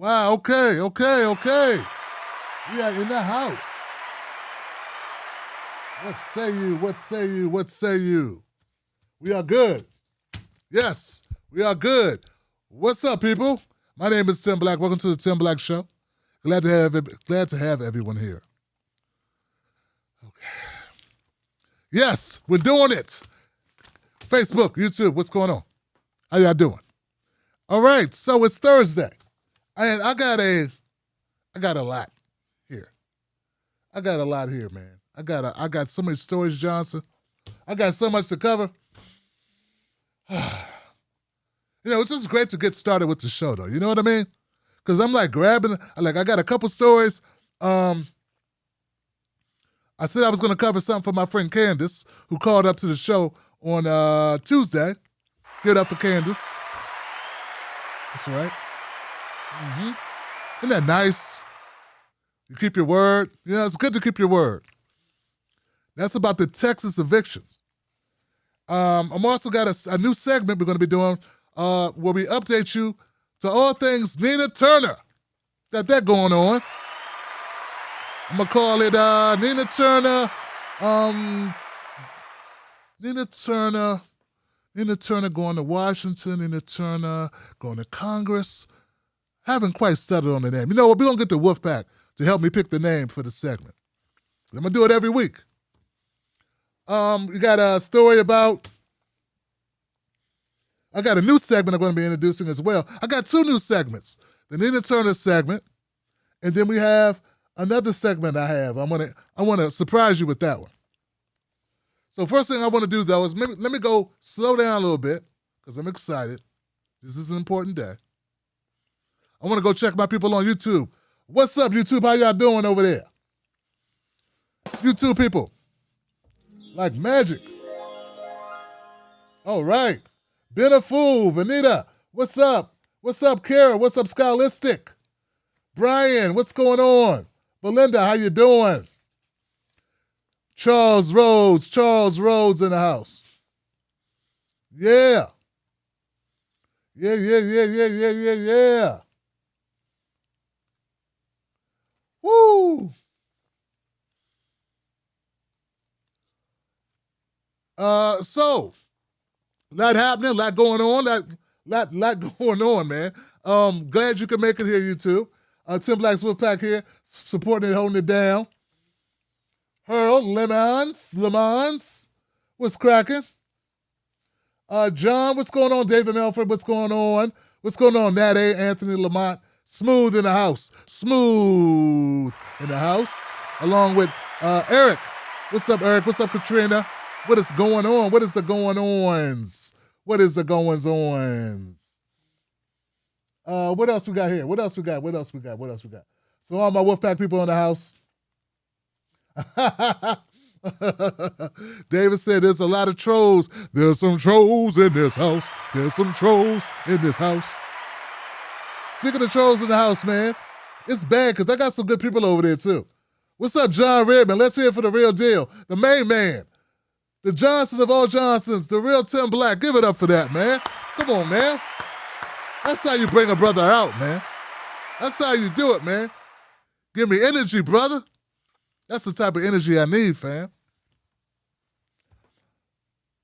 Wow, okay. We are in the house. What say you? We are good. Yes, we are good. What's up, people? My name is Tim Black. Welcome to the Tim Black Show. Glad to have everyone here. Okay. Yes, we're doing it. Facebook, YouTube, what's going on? How y'all doing? All right, so it's Thursday. And I got a lot here. I got a lot here, man. I got so many stories, Johnson. I got so much to cover. It's just great to get started with the show, though. You know what I mean? Because I'm like grabbing, I got a couple stories. I said I was going to cover something for my friend Candace, who called up to the show on Tuesday. Give it up for Candace. That's right. Mm-hmm. Isn't that nice? You keep your word. Yeah, it's good to keep your word. That's about the Texas evictions. I'm also got a new segment we're going to be doing where we update you to all things Nina Turner. Got that going on. I'm going to call it Nina Turner. Nina Turner going to Washington. Nina Turner going to Congress. Haven't quite settled on the name. You know what? We're going to get the Wolfpack to help me pick the name for the segment. I'm going to do it every week. You got a story about... I got a new segment I'm going to be introducing as well. I got two new segments. The Nina Turner segment, and then we have another segment I have. I want to surprise you with that one. So first thing I want to do, though, is let me go slow down a little bit, because I'm excited. This is an important day. I want to go check my people on YouTube. What's up, YouTube? How y'all doing over there? YouTube people. Like magic. All right. Been a fool. Vanita, what's up? What's up, Kara? What's up, Scholastic? Brian, what's going on? Belinda, how you doing? Charles Rhodes in the house. Yeah. Yeah. Woo. So, lot happening, lot going on, lot going on, man. Glad you can make it here, YouTube. Tim Black's Wolfpack here, supporting it, holding it down. Earl, Lemons, what's cracking? John, what's going on? David Melford, what's going on? What's going on? Nat A, Anthony Lamont, Smooth in the house. Along with Eric. What's up, Eric? What's up, Katrina? What is going on? What is the going-ons? What else we got here? What else we got? So all my Wolfpack people in the house. David said there's a lot of trolls. There's some trolls in this house. Speaking of trolls in the house, man, it's bad because I got some good people over there too. What's up, John Redman? Let's hear it for the real deal. The main man. The Johnson of all Johnsons, the real Tim Black. Give it up for that, man. Come on, man. That's how you bring a brother out, man. That's how you do it, man. Give me energy, brother. That's the type of energy I need, fam.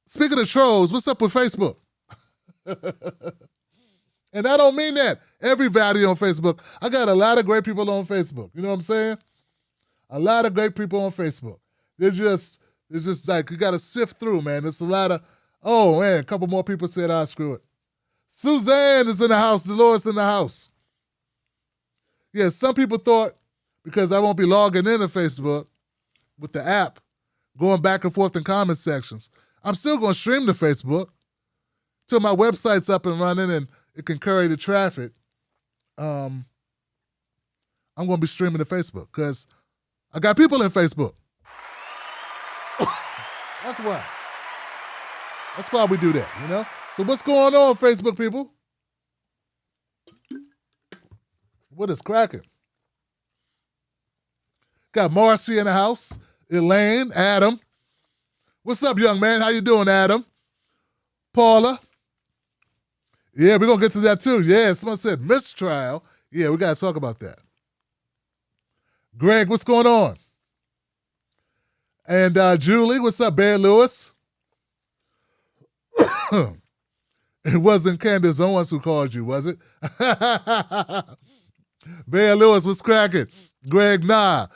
Speaking of trolls, what's up with Facebook? And I don't mean that. Everybody on Facebook. I got a lot of great people on Facebook. You know what I'm saying? A lot of great people on Facebook. It's just like you got to sift through, man. It's a lot of, a couple more people said, screw it. Suzanne is in the house. Dolores in the house. Yeah, some people thought because I won't be logging into Facebook with the app, going back and forth in comment sections, I'm still going to stream to Facebook till my website's up and running and it can carry the traffic. I'm going to be streaming to Facebook because I got people in Facebook. That's why we do that, you know? So what's going on, Facebook people? What is cracking? Got Marcy in the house, Elaine, Adam. What's up, young man? How you doing, Adam? Paula. Yeah, we're going to get to that too. Yeah, someone said mistrial. Yeah, we got to talk about that. Greg, what's going on? And Julie, what's up, Bear Lewis? It wasn't Candace Owens who called you, was it? Bear Lewis was cracking. Greg, nah,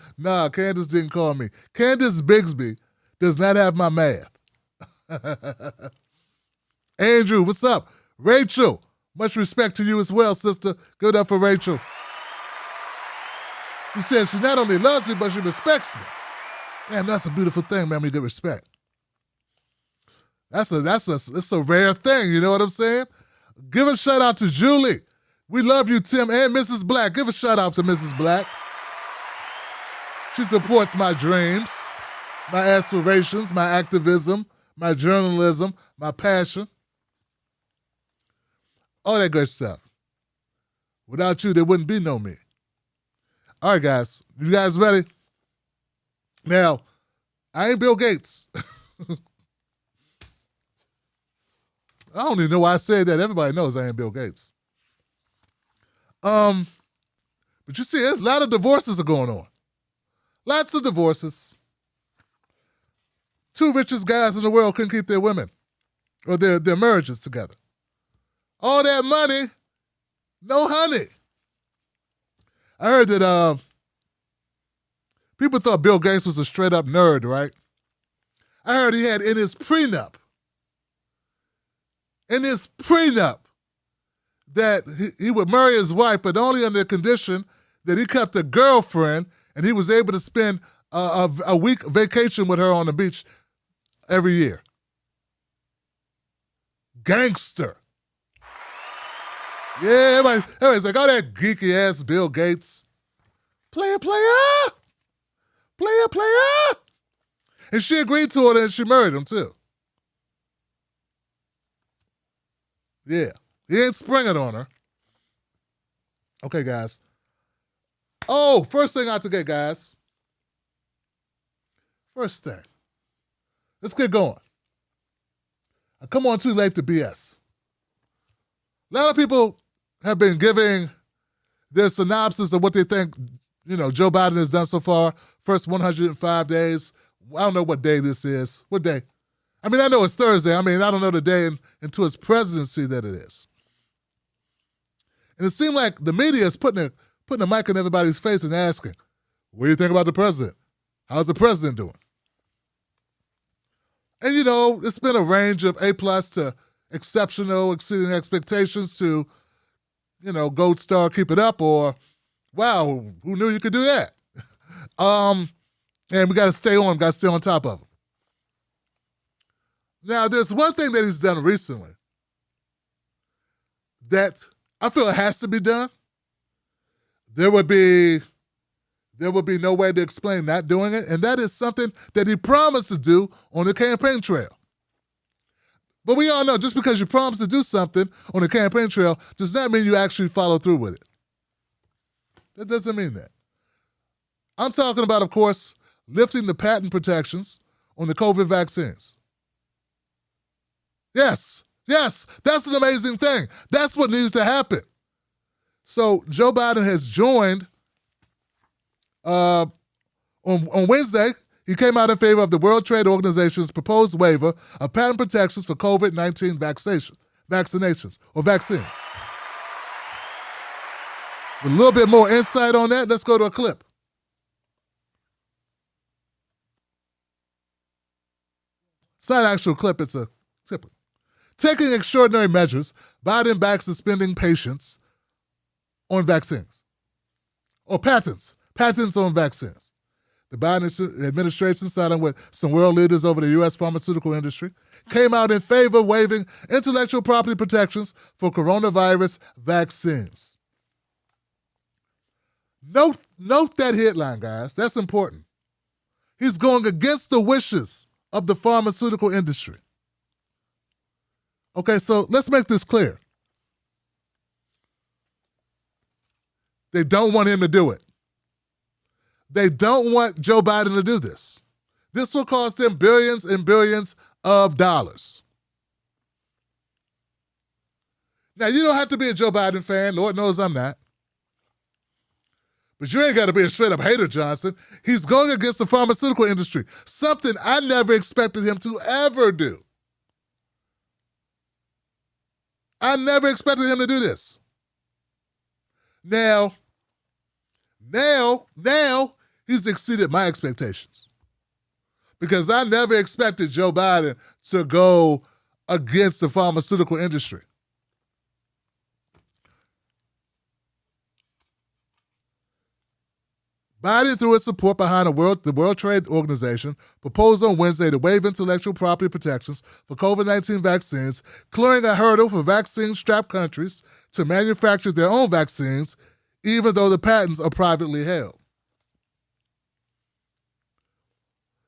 Candace didn't call me. Candace Bigsby does not have my math. Andrew, what's up? Rachel, much respect to you as well, sister. Good up for Rachel. She says she not only loves me, but she respects me. Man, that's a beautiful thing, man, when you get respect. It's a rare thing, you know what I'm saying? Give a shout out to Julie. We love you, Tim, and Mrs. Black. Give a shout out to Mrs. Black. She supports my dreams, my aspirations, my activism, my journalism, my passion. All that good stuff. Without you, there wouldn't be no me. All right, guys. You guys ready? Now, I ain't Bill Gates. I don't even know why I said that. Everybody knows I ain't Bill Gates. But you see, there's a lot of divorces are going on. Lots of divorces. Two richest guys in the world couldn't keep their women or their marriages together. All that money, no honey. I heard that people thought Bill Gates was a straight up nerd, right? I heard he had in his prenup that he would marry his wife, but only under the condition that he kept a girlfriend and he was able to spend a week vacation with her on the beach every year. Gangster. Yeah, everybody's like, oh, that geeky ass Bill Gates. Player. And she agreed to it and she married him too. Yeah. He ain't spring it on her. Okay, guys. Oh, first thing out to get, guys. First thing. Let's get going. I come on too late to BS. A lot of people have been giving their synopsis of what they think, Joe Biden has done so far. First 105 days. I don't know what day this is. What day? I mean, I know it's Thursday. I mean, I don't know the day into his presidency that it is. And it seemed like the media is putting a mic in everybody's face and asking, what do you think about the president? How's the president doing? And, it's been a range of A+ to exceptional, exceeding expectations to, gold star, keep it up, or, wow, who knew you could do that? And we got to stay on top of him. Now, there's one thing that he's done recently that I feel it has to be done. There would be no way to explain not doing it, and that is something that he promised to do on the campaign trail. But we all know just because you promise to do something on the campaign trail does not mean you actually follow through with it. That doesn't mean that. I'm talking about, of course, lifting the patent protections on the COVID vaccines. Yes, that's an amazing thing. That's what needs to happen. So Joe Biden has joined, on Wednesday, he came out in favor of the World Trade Organization's proposed waiver of patent protections for COVID-19 vaccinations or vaccines. With a little bit more insight on that, let's go to a clip. It's not an actual clip, it's a clip. Taking extraordinary measures, Biden backs suspending patients on vaccines. Or patents on vaccines. The Biden administration, siding with some world leaders over the U.S. pharmaceutical industry, came out in favor of waiving intellectual property protections for coronavirus vaccines. Note that headline, guys. That's important. He's going against the wishes of the pharmaceutical industry. Okay, so let's make this clear. They don't want him to do it. They don't want Joe Biden to do this. This will cost them billions and billions of dollars. Now, you don't have to be a Joe Biden fan. Lord knows I'm not. But you ain't got to be a straight up hater, Johnson. He's going against the pharmaceutical industry, something I never expected him to ever do. I never expected him to do this. Now, he's exceeded my expectations. Because I never expected Joe Biden to go against the pharmaceutical industry. Biden, through its support behind the World Trade Organization, proposed on Wednesday to waive intellectual property protections for COVID-19 vaccines, clearing a hurdle for vaccine-strapped countries to manufacture their own vaccines, even though the patents are privately held.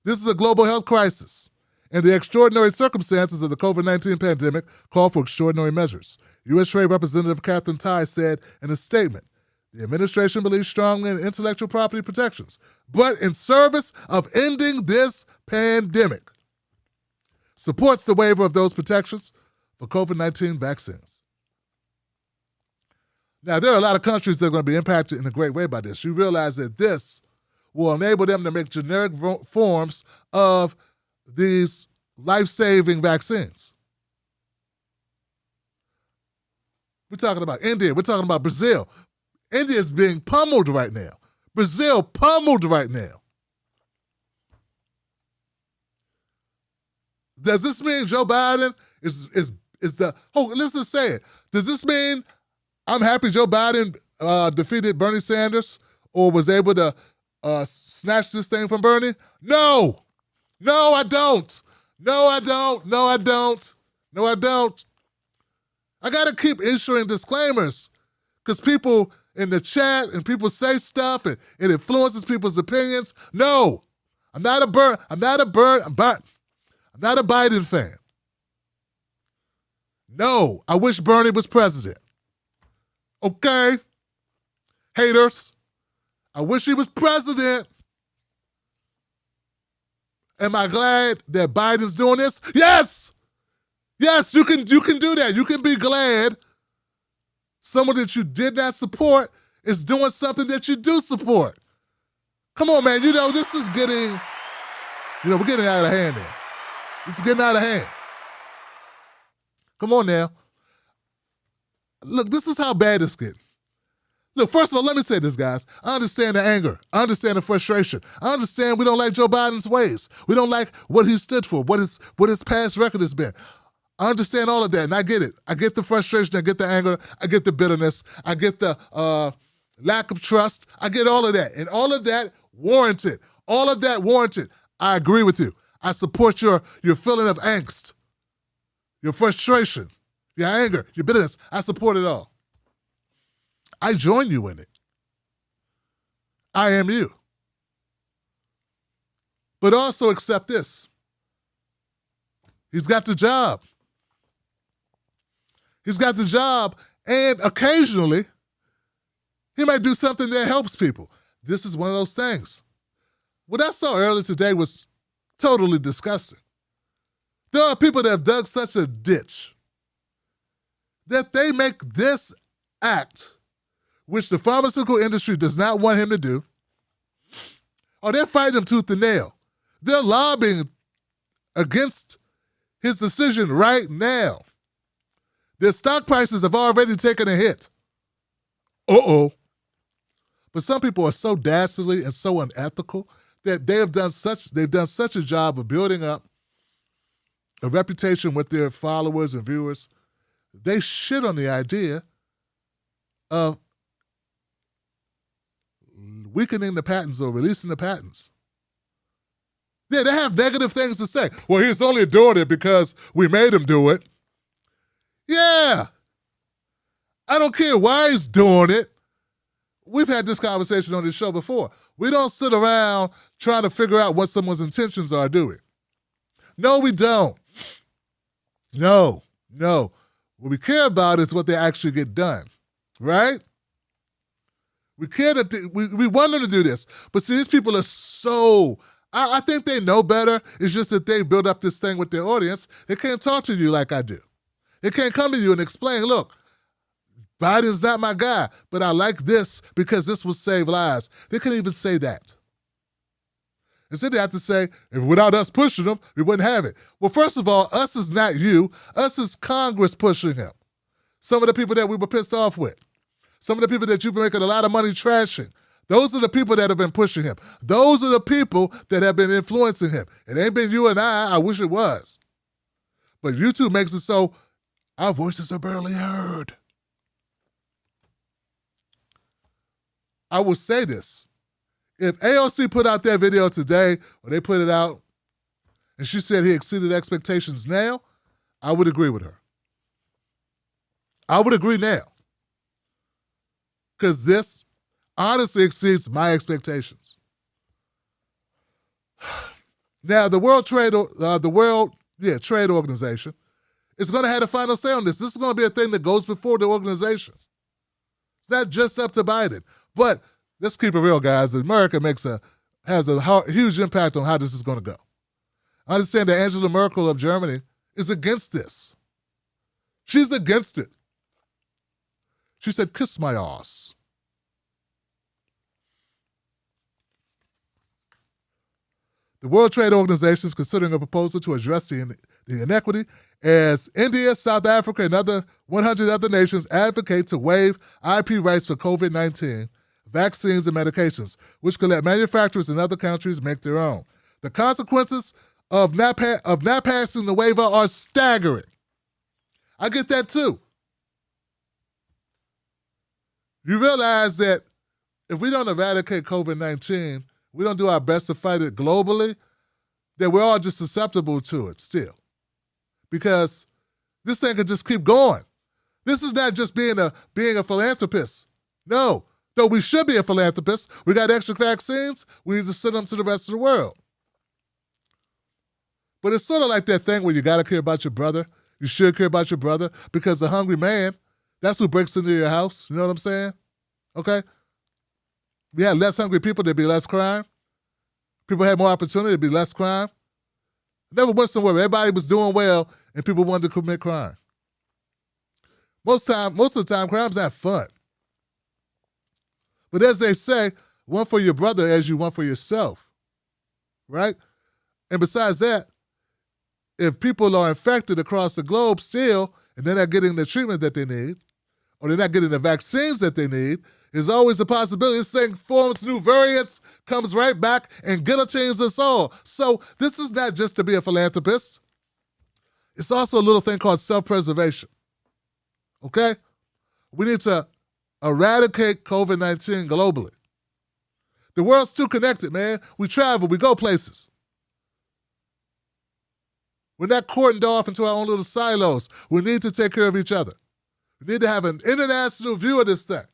This is a global health crisis, and the extraordinary circumstances of the COVID-19 pandemic call for extraordinary measures. U.S. Trade Representative Catherine Tai said in a statement, the administration believes strongly in intellectual property protections, but in service of ending this pandemic, supports the waiver of those protections for COVID-19 vaccines. Now, there are a lot of countries that are going to be impacted in a great way by this. You realize that this will enable them to make generic forms of these life-saving vaccines. We're talking about India. We're talking about Brazil. India is being pummeled right now. Brazil pummeled right now. Does this mean Joe Biden is the, let's just say it. Does this mean I'm happy Joe Biden defeated Bernie Sanders or was able to snatch this thing from Bernie? No, I don't. No, I don't. I got to keep issuing disclaimers because people in the chat and people say stuff and it influences people's opinions. No, I'm not a Biden fan. No, I wish Bernie was president. Okay? Haters, I wish he was president. Am I glad that Biden's doing this? Yes! Yes, you can do that. You can be glad someone that you did not support is doing something that you do support. Come on, man. This is getting, we're getting out of hand now. This is getting out of hand. Come on now. Look, this is how bad it's getting. Look, first of all, let me say this, guys. I understand the anger. I understand the frustration. I understand we don't like Joe Biden's ways. We don't like what he stood for, what his past record has been. I understand all of that, and I get it. I get the frustration. I get the anger. I get the bitterness. I get the lack of trust. I get all of that, and all of that warranted. All of that warranted. I agree with you. I support your feeling of angst, your frustration, your anger, your bitterness. I support it all. I join you in it. I am you. But also accept this. He's got the job. He's got the job, and occasionally, he might do something that helps people. This is one of those things. What I saw earlier today was totally disgusting. There are people that have dug such a ditch that they make this act, which the pharmaceutical industry does not want him to do, or they're fighting him tooth and nail. They're lobbying against his decision right now. Their stock prices have already taken a hit. But some people are so dastardly and so unethical that they've done such a job of building up a reputation with their followers and viewers. They shit on the idea of weakening the patents or releasing the patents. Yeah, they have negative things to say. Well, he's only doing it because we made him do it. Yeah. I don't care why he's doing it. We've had this conversation on this show before. We don't sit around trying to figure out what someone's intentions are doing. No, we don't. No. What we care about is what they actually get done, right? We care that we want them to do this. But see, these people are so... I think they know better. It's just that they build up this thing with their audience. They can't talk to you like I do. They can't come to you and explain, look, Biden's not my guy, but I like this because this will save lives. They couldn't even say that. Instead, they have to say, if without us pushing them, we wouldn't have it. Well, first of all, us is not you. Us is Congress pushing him. Some of the people that we were pissed off with. Some of the people that you've been making a lot of money trashing. Those are the people that have been pushing him. Those are the people that have been influencing him. It ain't been you and I wish it was. But YouTube makes it so our voices are barely heard. I will say this. If AOC put out that video today, or they put it out, and she said he exceeded expectations now, I would agree with her. I would agree now. Because this honestly exceeds my expectations. Now, the World Trade Organization is going to have the final say on this. This is going to be a thing that goes before the organization. It's not just up to Biden. But let's keep it real, guys. America has a huge impact on how this is going to go. I understand that Angela Merkel of Germany is against this. She's against it. She said, kiss my ass. The World Trade Organization is considering a proposal to address the inequity as India, South Africa, and 100 other nations advocate to waive IP rights for COVID-19 vaccines and medications, which could let manufacturers in other countries make their own. The consequences of not passing the waiver are staggering. I get that too. You realize that if we don't eradicate COVID-19, we don't do our best to fight it globally, that we're all just susceptible to it still. Because this thing can just keep going. This is not just being a philanthropist. No, though we should be a philanthropist. We got extra vaccines, we need to send them to the rest of the world. But it's sort of like that thing where you got to care about your brother. You should care about your brother because the hungry man, that's who breaks into your house. You know what I'm saying? Okay? We had less hungry people, there'd be less crime. People had more opportunity, there'd be less crime. Never went somewhere where everybody was doing well and people wanted to commit crime. Most of the time, crime's not fun. But as they say, one for your brother as you one for yourself. Right? And besides that, if people are infected across the globe still, and they're not getting the treatment that they need, or they're not getting the vaccines that they need, there's always a possibility this thing forms new variants, comes right back, and guillotines us all. So this is not just to be a philanthropist. It's also a little thing called self-preservation. Okay? We need to eradicate COVID-19 globally. The world's too connected, man. We travel, we go places. We're not cordoned off into our own little silos. We need to take care of each other. We need to have an international view of this thing.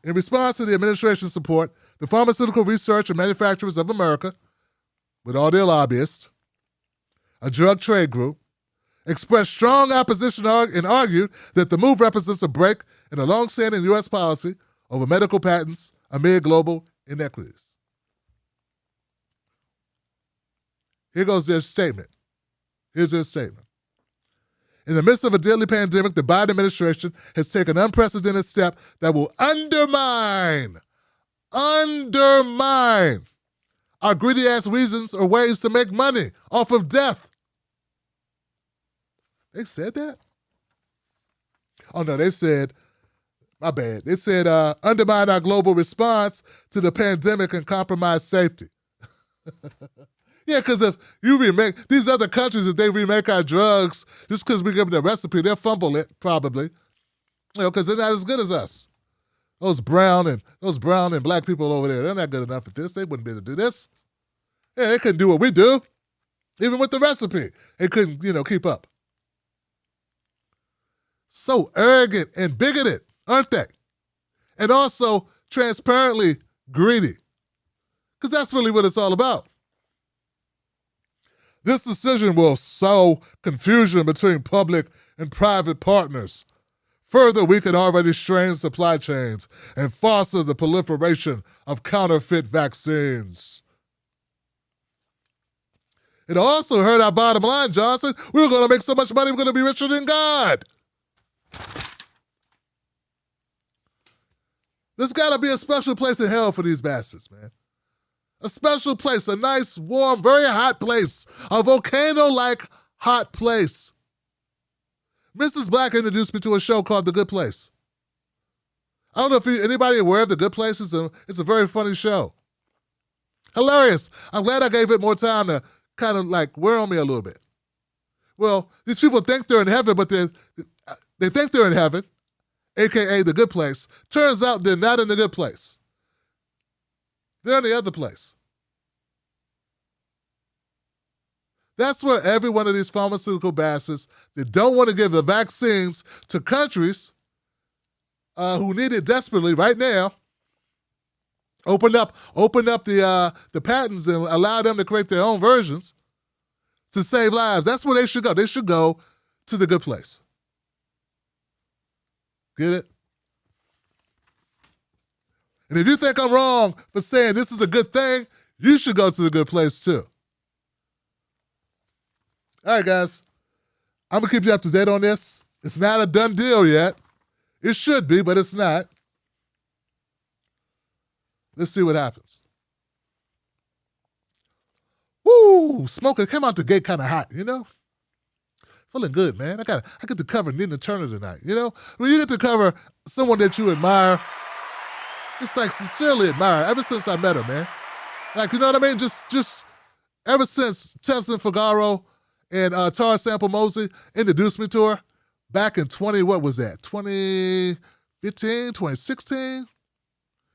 In response to the administration's support, the Pharmaceutical Research and Manufacturers of America, with all their lobbyists, a drug trade group, expressed strong opposition and argued that the move represents a break in a long-standing U.S. policy over medical patents amid global inequities. Here goes their statement. Here's their statement. In the midst of a deadly pandemic, the Biden administration has taken an unprecedented step that will undermine our greedy-ass reasons or ways to make money off of death. They said that? Oh, no, they said, my bad. They said undermine our global response to the pandemic and compromise safety. Yeah, because if you remake, these other countries, if they remake our drugs, just because we give them the recipe, they'll fumble it, probably. You know, because they're not as good as us. Those brown and black people over there, they're not good enough at this. They wouldn't be able to do this. Yeah, they couldn't do what we do. Even with the recipe, they couldn't, keep up. So arrogant and bigoted, aren't they? And also transparently greedy. Because that's really what it's all about. This decision will sow confusion between public and private partners. Further, we can already strain supply chains and foster the proliferation of counterfeit vaccines. It also hurt our bottom line, Johnson. We were going to make so much money, we're going to be richer than God. There's got to be a special place in hell for these bastards, man. A special place, a nice, warm, very hot place. A volcano-like hot place. Mrs. Black introduced me to a show called The Good Place. I don't know if anybody aware of The Good Place. It's a very funny show. Hilarious. I'm glad I gave it more time to kind of like wear on me a little bit. Well, these people think they're in heaven, but they think they're in heaven, a.k.a. the good place. Turns out they're not in the good place. They're in the other place. That's where every one of these pharmaceutical bastards that don't want to give the vaccines to countries who need it desperately right now, open up the patents and allow them to create their own versions to save lives. That's where they should go. They should go to the good place. Get it? And if you think I'm wrong for saying this is a good thing, you should go to the good place too. All right, guys. I'm going to keep you up to date on this. It's not a done deal yet. It should be, but it's not. Let's see what happens. Woo! Smoking came out the gate kind of hot, you know? Feeling good, man. I get to cover Nina Turner tonight, you know? When you get to cover someone that you admire, just like sincerely admire, ever since I met her, man. Like, you know what I mean? Just ever since Tesla Figaro and Tara Sample Mosley introduced me to her back in 2015, 2016?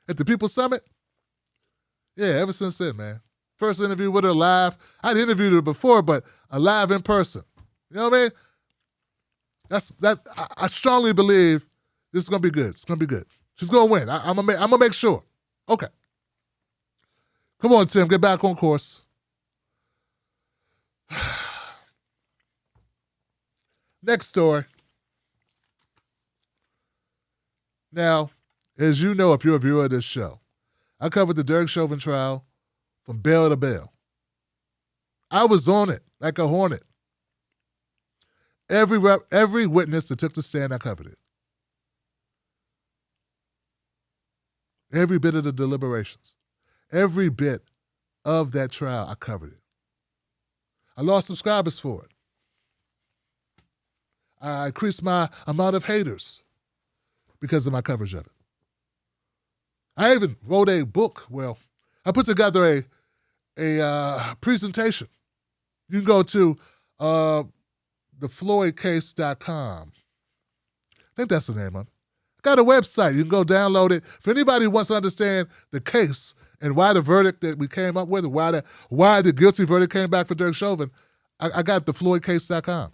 At the People's Summit? Yeah, ever since then, man. First interview with her live. I'd interviewed her before, but live in person. You know what I mean? I strongly believe this is gonna be good. It's gonna be good. She's gonna win. I'm gonna make sure. Okay. Come on, Tim, get back on course. Next story. Now, as you know, if you're a viewer of this show, I covered the Derek Chauvin trial from bell to bell. I was on it like a hornet. Every witness that took the stand, I covered it. Every bit of the deliberations. Every bit of that trial, I covered it. I lost subscribers for it. I increased my amount of haters because of my coverage of it. I even wrote a book. Well, I put together a presentation. You can go to thefloydcase.com. I think that's the name of it. I got a website. You can go download it. For anybody who wants to understand the case and why the verdict that we came up with, why the guilty verdict came back for Derek Chauvin, I got thefloydcase.com. I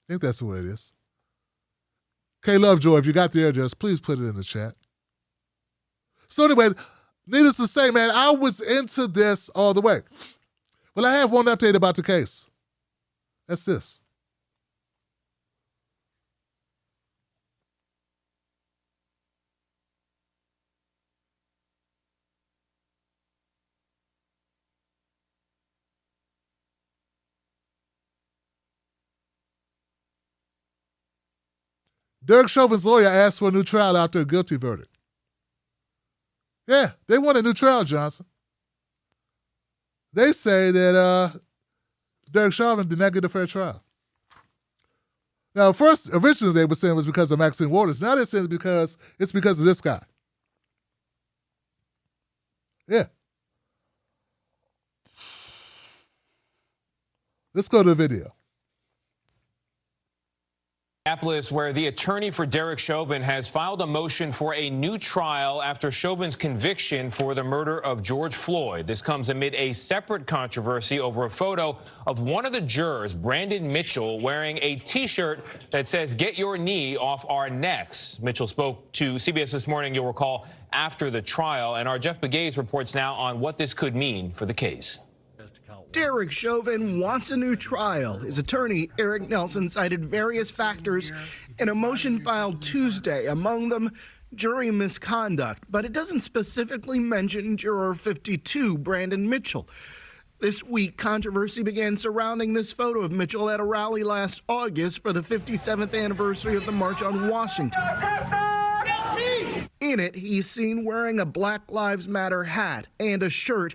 think that's what it is. K Lovejoy, if you got the address, please put it in the chat. So anyway, needless to say, man, I was into this all the way. Well, I have one update about the case. That's this. Derek Chauvin's lawyer asked for a new trial after a guilty verdict. Yeah, they want a new trial, Johnson. They say that Derek Chauvin did not get a fair trial. Now, originally they were saying it was because of Maxine Waters. Now they're saying it's because of this guy. Yeah. Let's go to the video. Minneapolis, where the attorney for Derek Chauvin has filed a motion for a new trial after Chauvin's conviction for the murder of George Floyd. This comes amid a separate controversy over a photo of one of the jurors, Brandon Mitchell, wearing a T-shirt that says, "Get your knee off our necks." Mitchell spoke to CBS This Morning, you'll recall, after the trial. And our Jeff Begays reports now on what this could mean for the case. Derek Chauvin wants a new trial. His attorney, Eric Nelson, cited various factors in a motion filed Tuesday, among them jury misconduct, but it doesn't specifically mention Juror 52, Brandon Mitchell. This week, controversy began surrounding this photo of Mitchell at a rally last August for the 57th anniversary of the March on Washington. In it, he's seen wearing a Black Lives Matter hat and a shirt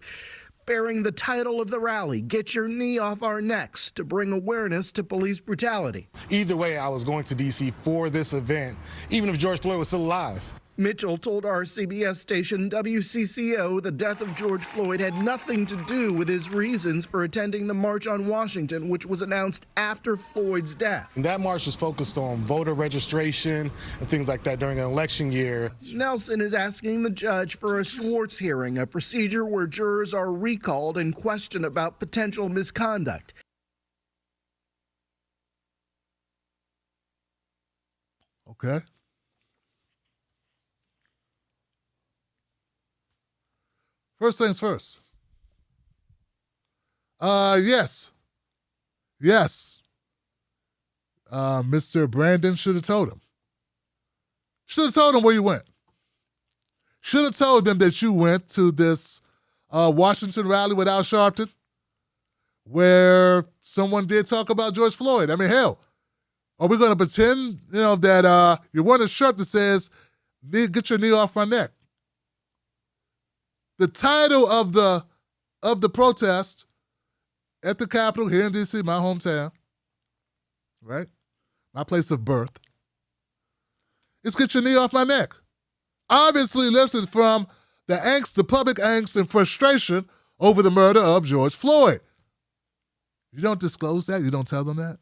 bearing the title of the rally, "Get Your Knee Off Our Necks," to bring awareness to police brutality. Either way, I was going to D.C. for this event, even if George Floyd was still alive. Mitchell told our CBS station WCCO the death of George Floyd had nothing to do with his reasons for attending the March on Washington, which was announced after Floyd's death. And that march was focused on voter registration and things like that during an election year. Nelson is asking the judge for a Schwartz hearing, a procedure where jurors are recalled and questioned about potential misconduct. Okay. First things first. Yes. Mr. Brandon should have told him. Should have told him where you went. Should have told them that you went to this Washington rally with Al Sharpton, where someone did talk about George Floyd. I mean, hell, are we going to pretend, that you're wearing a shirt that says, "Get your knee off my neck"? The title of the protest at the Capitol here in D.C., my hometown, right? My place of birth, is "Get Your Knee Off My Neck." Obviously lifted from the angst, the public angst and frustration over the murder of George Floyd. You don't disclose that? You don't tell them that?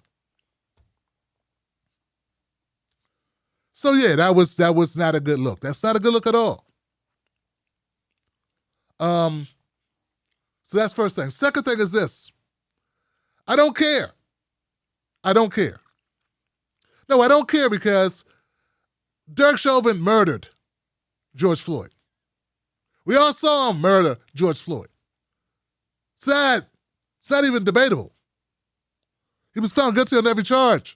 So yeah, that was not a good look. That's not a good look at all. So that's first thing. Second thing is this. I don't care. No, I don't care because Derek Chauvin murdered George Floyd. We all saw him murder George Floyd. It's not even debatable. He was found guilty on every charge.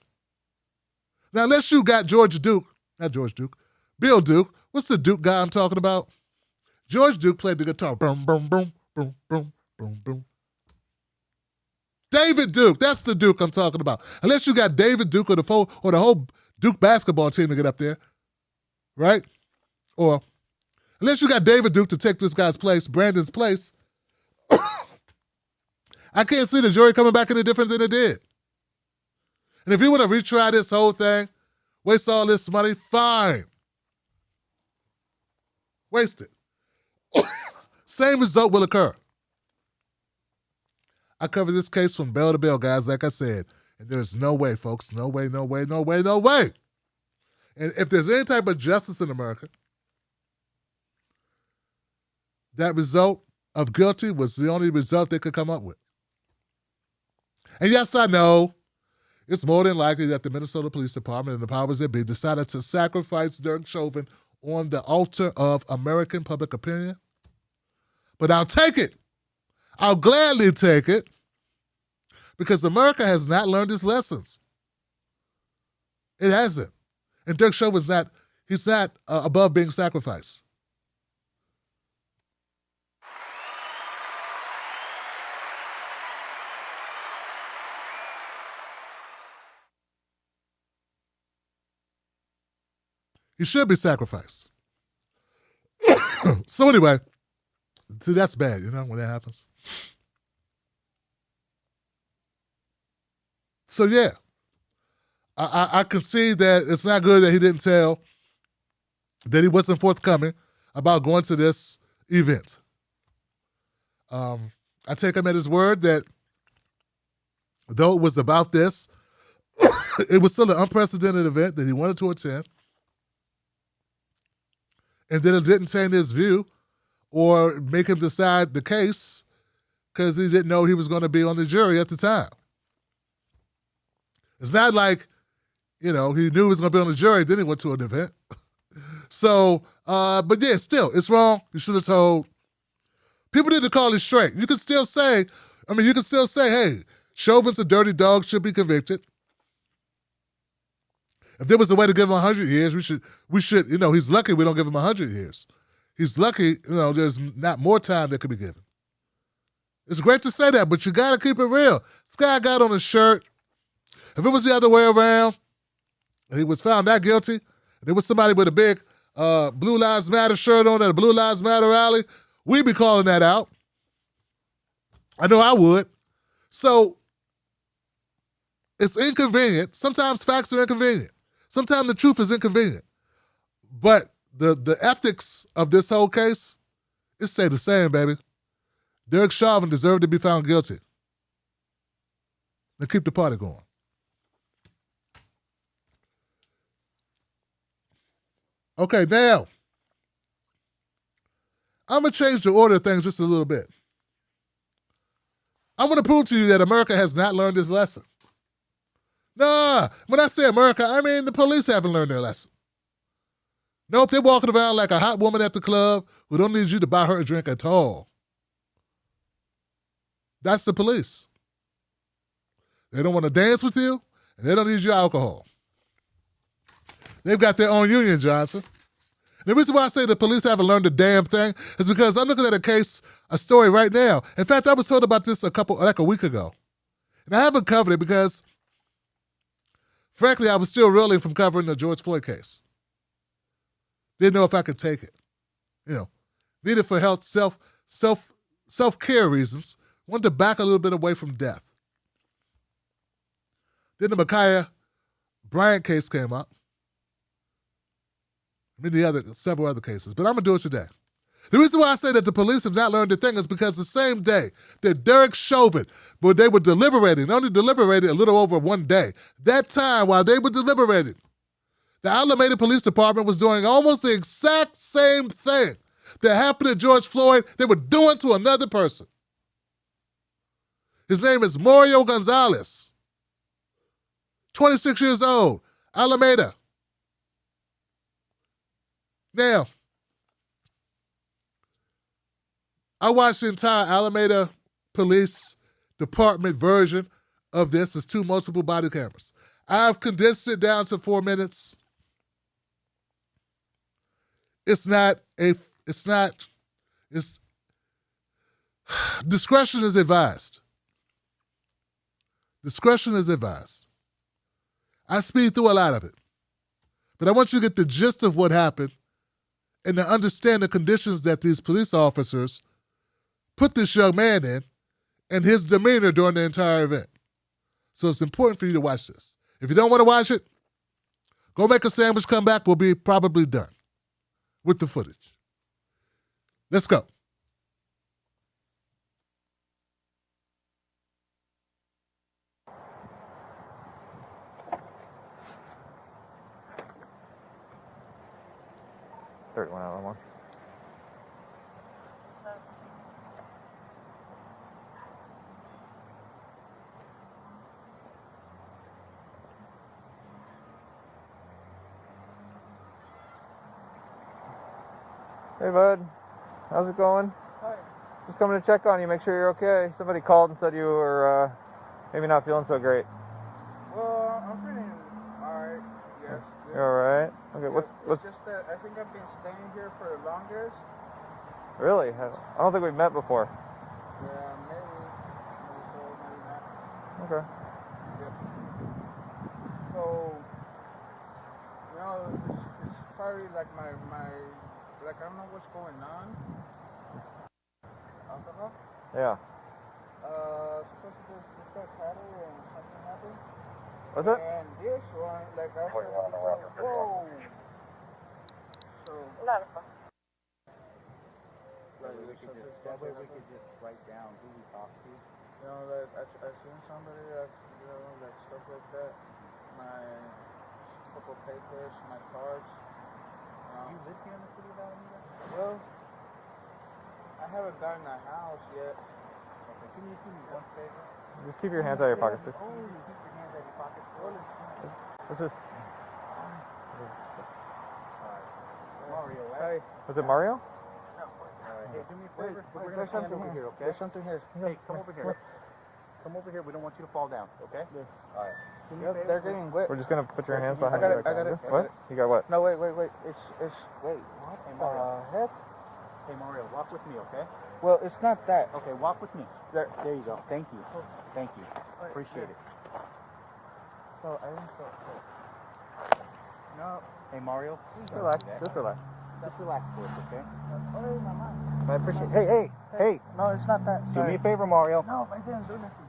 Now, unless you got Bill Duke. What's the Duke guy I'm talking about? George Duke played the guitar. Boom, boom, boom, boom, boom, boom, boom. David Duke, that's the Duke I'm talking about. Unless you got David Duke or the whole Duke basketball team to get up there, right? Or unless you got David Duke to take this guy's place, Brandon's place, I can't see the jury coming back any different than it did. And if you want to retry this whole thing, waste all this money, fine. Waste it. Same result will occur. I covered this case from bell to bell, guys, like I said. And there's no way, folks. No way. And if there's any type of justice in America, that result of guilty was the only result they could come up with. And yes, I know it's more than likely that the Minnesota Police Department and the powers that be decided to sacrifice Derek Chauvin on the altar of American public opinion. But I'll take it. I'll gladly take it because America has not learned its lessons. It hasn't. And Derek Chauvin's not above being sacrificed. He should be sacrificed. So anyway, see, that's bad, when that happens. So yeah, I can see that it's not good that he didn't tell, that he wasn't forthcoming about going to this event. I take him at his word that though it was about this, it was still an unprecedented event that he wanted to attend. And then it didn't change his view or make him decide the case because he didn't know he was going to be on the jury at the time. It's not like, he knew he was going to be on the jury, then he went to an event. So, but yeah, still, it's wrong. You should have told. People need to call it straight. You can still say, hey, Chauvin's a dirty dog, should be convicted. If there was a way to give him 100 years, we should, he's lucky we don't give him 100 years. He's lucky, there's not more time that could be given. It's great to say that, but you got to keep it real. This guy got on his shirt. If it was the other way around, and he was found not guilty, and there was somebody with a big Blue Lives Matter shirt on at a Blue Lives Matter rally, we'd be calling that out. I know I would. So it's inconvenient. Sometimes facts are inconvenient. Sometimes the truth is inconvenient. But the ethics of this whole case, it stay the same, baby. Derek Chauvin deserved to be found guilty. Now keep the party going. Okay, now, I'm going to change the order of things just a little bit. I want to prove to you that America has not learned this lesson. Nah, when I say America, I mean the police haven't learned their lesson. Nope, they're walking around like a hot woman at the club who don't need you to buy her a drink at all. That's the police. They don't want to dance with you, and they don't need your alcohol. They've got their own union, Johnson. The reason why I say the police haven't learned a damn thing is because I'm looking at a story right now. In fact, I was told about this a week ago. And I haven't covered it because, frankly, I was still reeling from covering the George Floyd case. Didn't know if I could take it. Needed for health, self-care reasons. Wanted to back a little bit away from death. Then the Ma'Khia Bryant case came up. Several other cases, but I'm going to do it today. The reason why I say that the police have not learned a thing is because the same day that Derek Chauvin, where they were deliberating, they only deliberated a little over one day, that time while they were deliberating, the Alameda Police Department was doing almost the exact same thing that happened to George Floyd, they were doing to another person. His name is Mario Gonzalez, 26 years old, Alameda. Now, I watched the entire Alameda Police Department version of this. It's 2 multiple body cameras. I've condensed it down to 4 minutes. Discretion is advised. Discretion is advised. I speed through a lot of it. But I want you to get the gist of what happened and to understand the conditions that these police officers put this young man in and his demeanor during the entire event. So it's important for you to watch this. If you don't want to watch it, go make a sandwich, come back, we'll be probably done with the footage. Let's go. Went out on one. Hey bud, how's it going? Hi. Just coming to check on you, make sure you're okay. Somebody called and said you were maybe not feeling so great. Well, I'm feeling alright. Yes. You're alright? Okay, Yes. what's It's just that I think I've been staying here for the longest. really? I don't think we've met before. Yeah, maybe so, maybe not. Okay. Yep. So, it's probably like my like I don't know what's going on. Alcohol? Yeah. Supposed to this guy's Saturday and something happened. What's it? And this one, like I said, whoa. So. That way we could just write down who we talked to. Like I seen somebody that, like stuff like that. My couple papers, my cards. You live here in the city of Alameda? Well, I haven't gotten a house yet. Okay, can you do me one favor? Just keep your hands out of your pockets. Oh, you keep your hands out of your pockets. What's this? Mario, Hey, right? Was it Mario? Alright, hey, do me a favor. We're there's gonna stand something over here. here, okay? There's something here. Hey, come over here. Come over here. We don't want you to fall down, okay? Alright. Do me a Yep, favor. they're getting wet. We're just gonna put your hands I behind got your it. I got back. it. What? You got what? No, wait. It's wait. What? Hey, Mario. Heck? Hey, Mario, walk with me, okay? Well, it's not that. Okay, walk with me. There. There you go. Thank you. Thank you. Appreciate it. So I didn't No. Hey, Mario. Just relax. Just relax. Just relax for us, okay? I appreciate it. Hey. No, it's not that. Do me a favor, Mario. No, I didn't do nothing.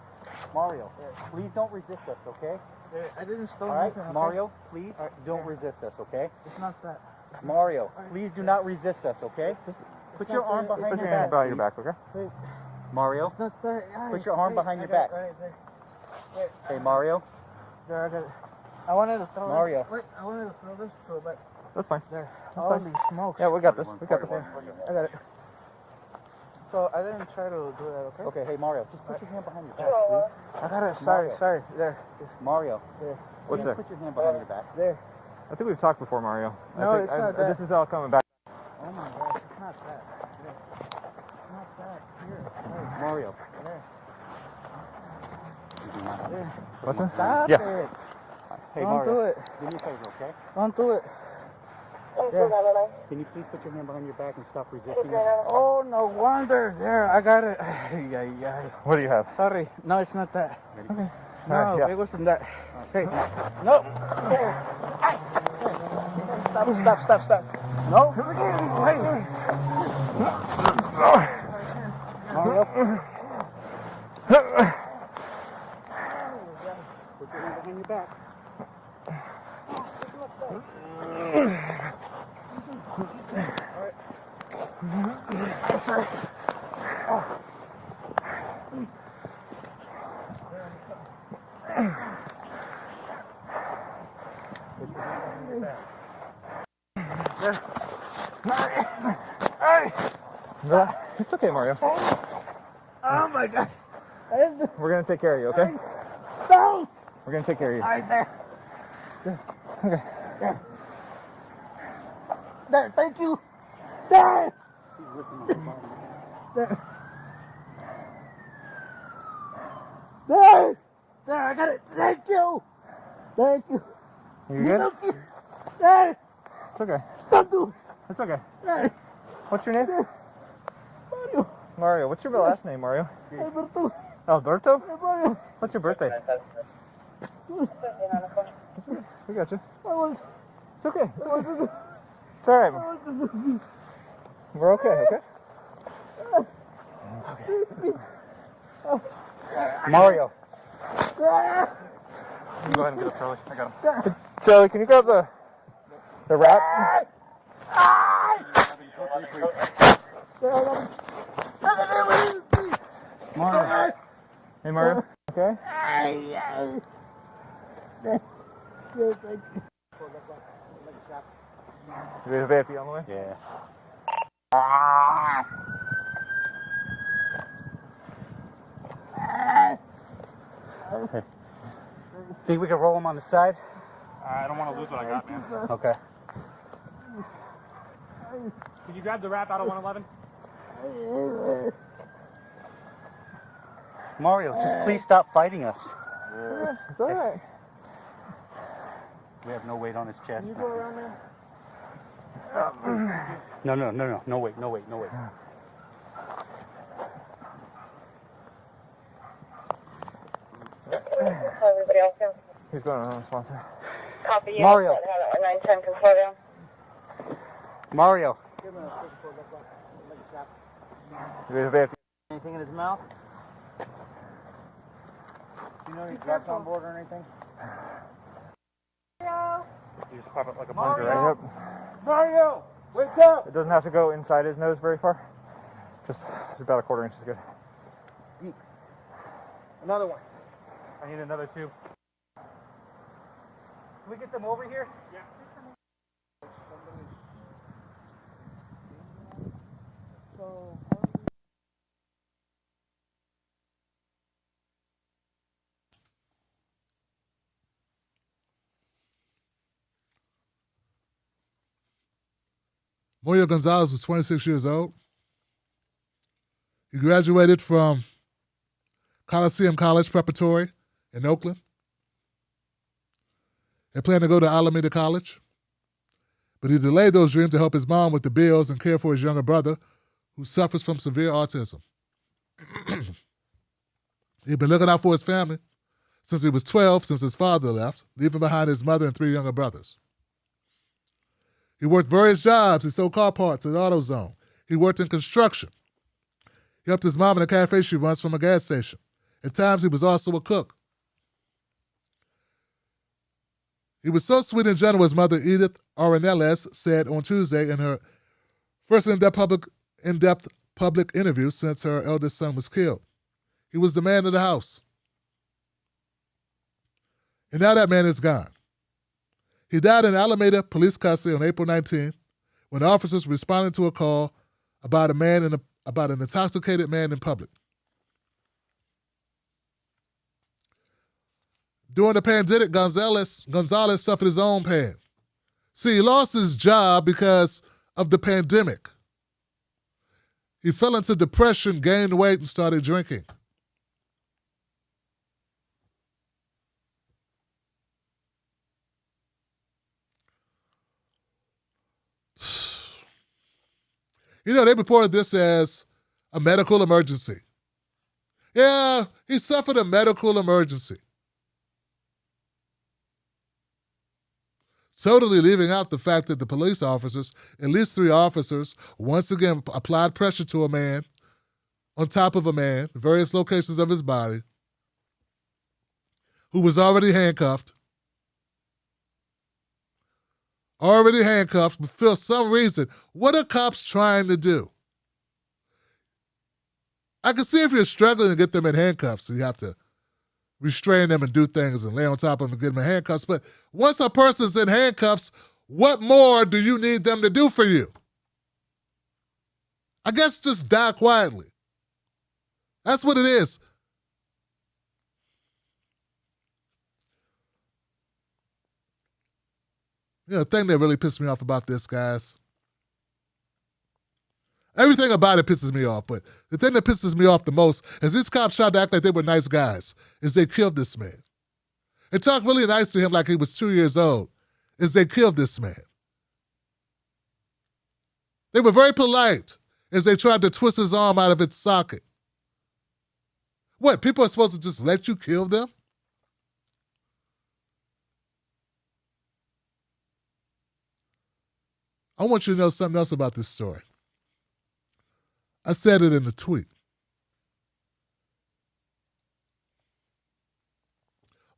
Mario, please don't resist us, okay? I didn't steal All right, nothing. Okay? Mario, please All right, don't resist us, okay? It's not that. Mario, please do not resist us, okay? Put your arm behind your back. behind your please. back, okay? Wait, Mario, it's not that. put your arm behind your back. Right there. Wait, Hey, Mario. there, I got it. I wanted to throw Mario. this. Wait, I wanted to throw this to it, but That's fine. there. Holy smokes. Yeah, we got this. We got this. I got it. So I didn't try to do that, okay? Okay, hey, Mario, just put your hand behind your back, please. I got it. Sorry, Mario. sorry. There. Mario, There. What's please there? put your hand behind your back. There. I think we've talked before, Mario. No, it's not that. This is all coming back. Oh my gosh, it's not that. There. It's not that. Here. There. Mario. There. There. What's that? Stop Yeah. it. Hey, Don't Mario, do it. do me a favor, okay? Don't do it. There. Can you please put your hand behind your back and stop resisting us? Oh, no wonder. There, I got it. Ay, ay, ay. What do you have? Sorry. No, it's not that. Okay. No, All right, yeah. it wasn't that. Hey. No. Stop. No. Wait. Mario. Put your hand behind your back. Sorry. It's okay, Mario. Oh my gosh. We're gonna take care of you, okay? No. We're gonna take care of you. Right there. Okay. There. Thank you. There. There. There. I got it. Thank you. You good? Thank you. There. It's okay. Don't do it. It's okay. There. What's your name? Mario. Mario. What's your last name, Mario? Alberto. Alberto? Hey, Mario. What's your birthday? We got you. It's okay. It's all right. We're okay, okay? Mario. Go ahead and get up, Charlie. I got him. Charlie, can you grab the wrap? Mario. Hey, Mario. Okay? You ready to VIP on the way? Yeah. Think we can roll him on the side? I don't want to lose what I got, man. Okay. Can you grab the wrap out of 111? Mario, just please stop fighting us. It's all right. We have no weight on his chest. You go around there. No weight. Everybody else in. Who's going on, sponsor? Copy you. Mario. 910 control down. Mario. You ready to VIP? Anything in his mouth? You know any drugs on board or anything? You just pop it like a plunger, right? Yep. Mario! Wake up! It doesn't have to go inside his nose very far. Just about a quarter inch is good. Another one. I need another tube. Can we get them over here? Yeah. Mario Gonzalez was 26 years old. He graduated from Coliseum College Preparatory in Oakland. He planned to go to Alameda College, but he delayed those dreams to help his mom with the bills and care for his younger brother, who suffers from severe autism. He'd been looking out for his family since he was 12, since his father left, leaving behind his mother and 3 younger brothers. He worked various jobs. He sold car parts at AutoZone. He worked in construction. He helped his mom in a cafe she runs from a gas station. At times, he was also a cook. He was so sweet and gentle, his mother, Edith Gonzalez, said on Tuesday in her first in-depth public interview since her eldest son was killed. He was the man of the house. And now that man is gone. He died in Alameda police custody on April 19th when officers responded to a call about about an intoxicated man in public. During the pandemic, Gonzalez suffered his own pain. See, he lost his job because of the pandemic. He fell into depression, gained weight, and started drinking. You know, they reported this as a medical emergency. Yeah, he suffered a medical emergency. Totally leaving out the fact that the police officers, at least 3 officers, once again applied pressure to a man, on top of a man, various locations of his body, who was already handcuffed, but for some reason, what are cops trying to do? I can see if you're struggling to get them in handcuffs, so you have to restrain them and do things and lay on top of them and get them in handcuffs. But once a person's in handcuffs, what more do you need them to do for you? I guess just die quietly. That's what it is. You know, the thing that really pissed me off about this, guys, everything about it pisses me off, but the thing that pisses me off the most is these cops tried to act like they were nice guys, is they killed this man. They talked really nice to him like he was 2 years old, is they killed this man. They were very polite as they tried to twist his arm out of its socket. What, people are supposed to just let you kill them? I want you to know something else about this story. I said it in the tweet.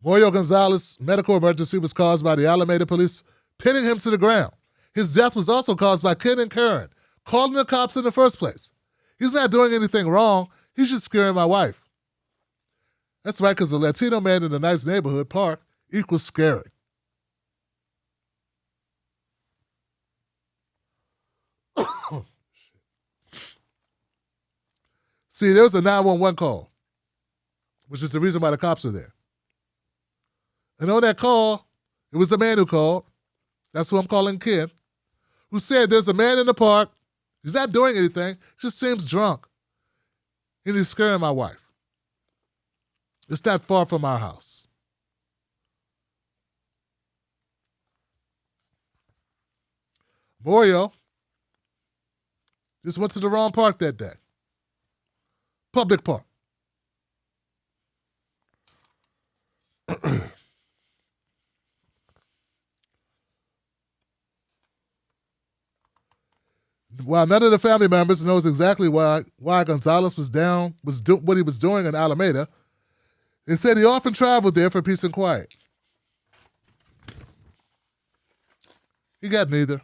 Mario Gonzalez's medical emergency was caused by the Alameda police pinning him to the ground. His death was also caused by Ken and Karen calling the cops in the first place. He's not doing anything wrong. He's just scaring my wife. That's right, because a Latino man in a nice neighborhood park equals scary. See, there was a 911 call, which is the reason why the cops are there. And on that call, it was the man who called. That's who I'm calling Ken, who said there's a man in the park. He's not doing anything. Just seems drunk. And he's scaring my wife. It's not far from our house. Mario just went to the wrong park that day. Public park. While none of the family members knows exactly why Gonzalez was what he was doing in Alameda, they said he often traveled there for peace and quiet. He got neither.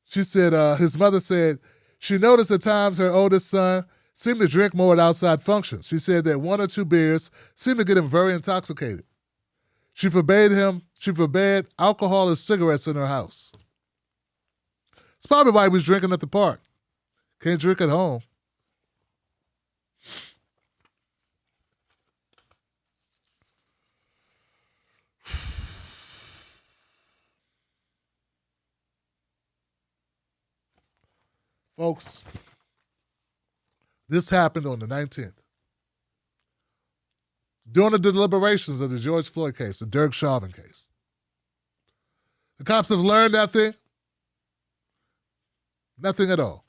She said, his mother said, she noticed at times her oldest son seemed to drink more at outside functions. She said that 1 or 2 beers seemed to get him very intoxicated. She forbade alcohol and cigarettes in her house. It's probably why he was drinking at the park. Can't drink at home. Folks, this happened on the 19th. during the deliberations of the George Floyd case, the Derek Chauvin case. The cops have learned nothing. Nothing at all.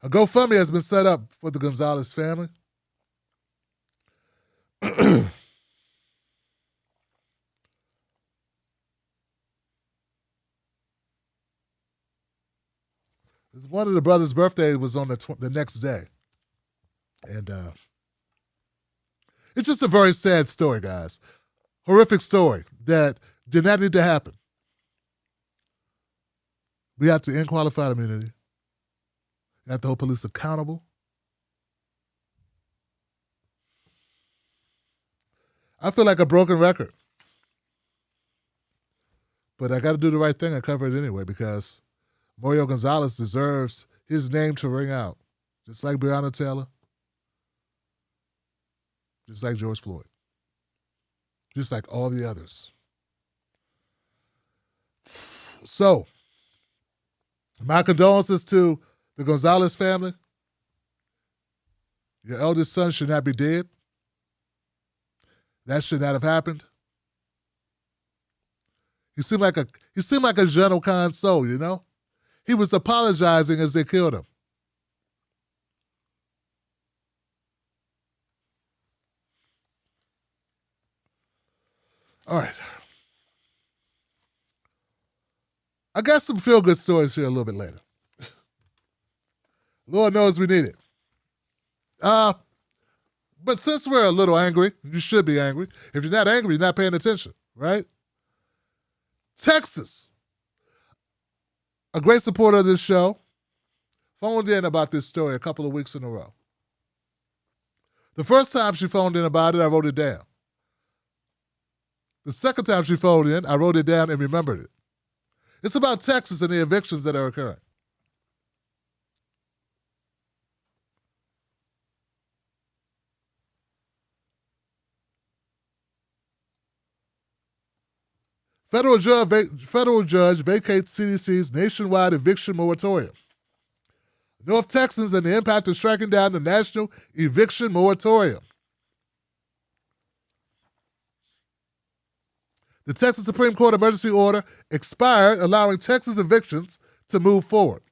A GoFundMe has been set up for the Gonzalez family. One of the brothers' birthday was on the next day. And it's just a very sad story, guys. Horrific story that did not need to happen. We have to end qualified immunity. We have to hold police accountable. I feel like a broken record. But I got to do the right thing and cover it anyway because Mario Gonzalez deserves his name to ring out. Just like Breonna Taylor. Just like George Floyd. Just like all the others. So, my condolences to the Gonzalez family. Your eldest son should not be dead. That should not have happened. He seemed like a gentle, kind soul, you know? He was apologizing as they killed him. All right. I got some feel-good stories here a little bit later. Lord knows we need it. But since we're a little angry, you should be angry. If you're not angry, you're not paying attention, right? Texas, a great supporter of this show, phoned in about this story a couple of weeks in a row. The first time she phoned in about it, I wrote it down. The second time she phoned in, I wrote it down and remembered it. It's about Texas and the evictions that are occurring. Federal judge vacates CDC's nationwide eviction moratorium. North Texans and the impact of striking down the national eviction moratorium. The Texas Supreme Court emergency order expired, allowing Texas evictions to move forward.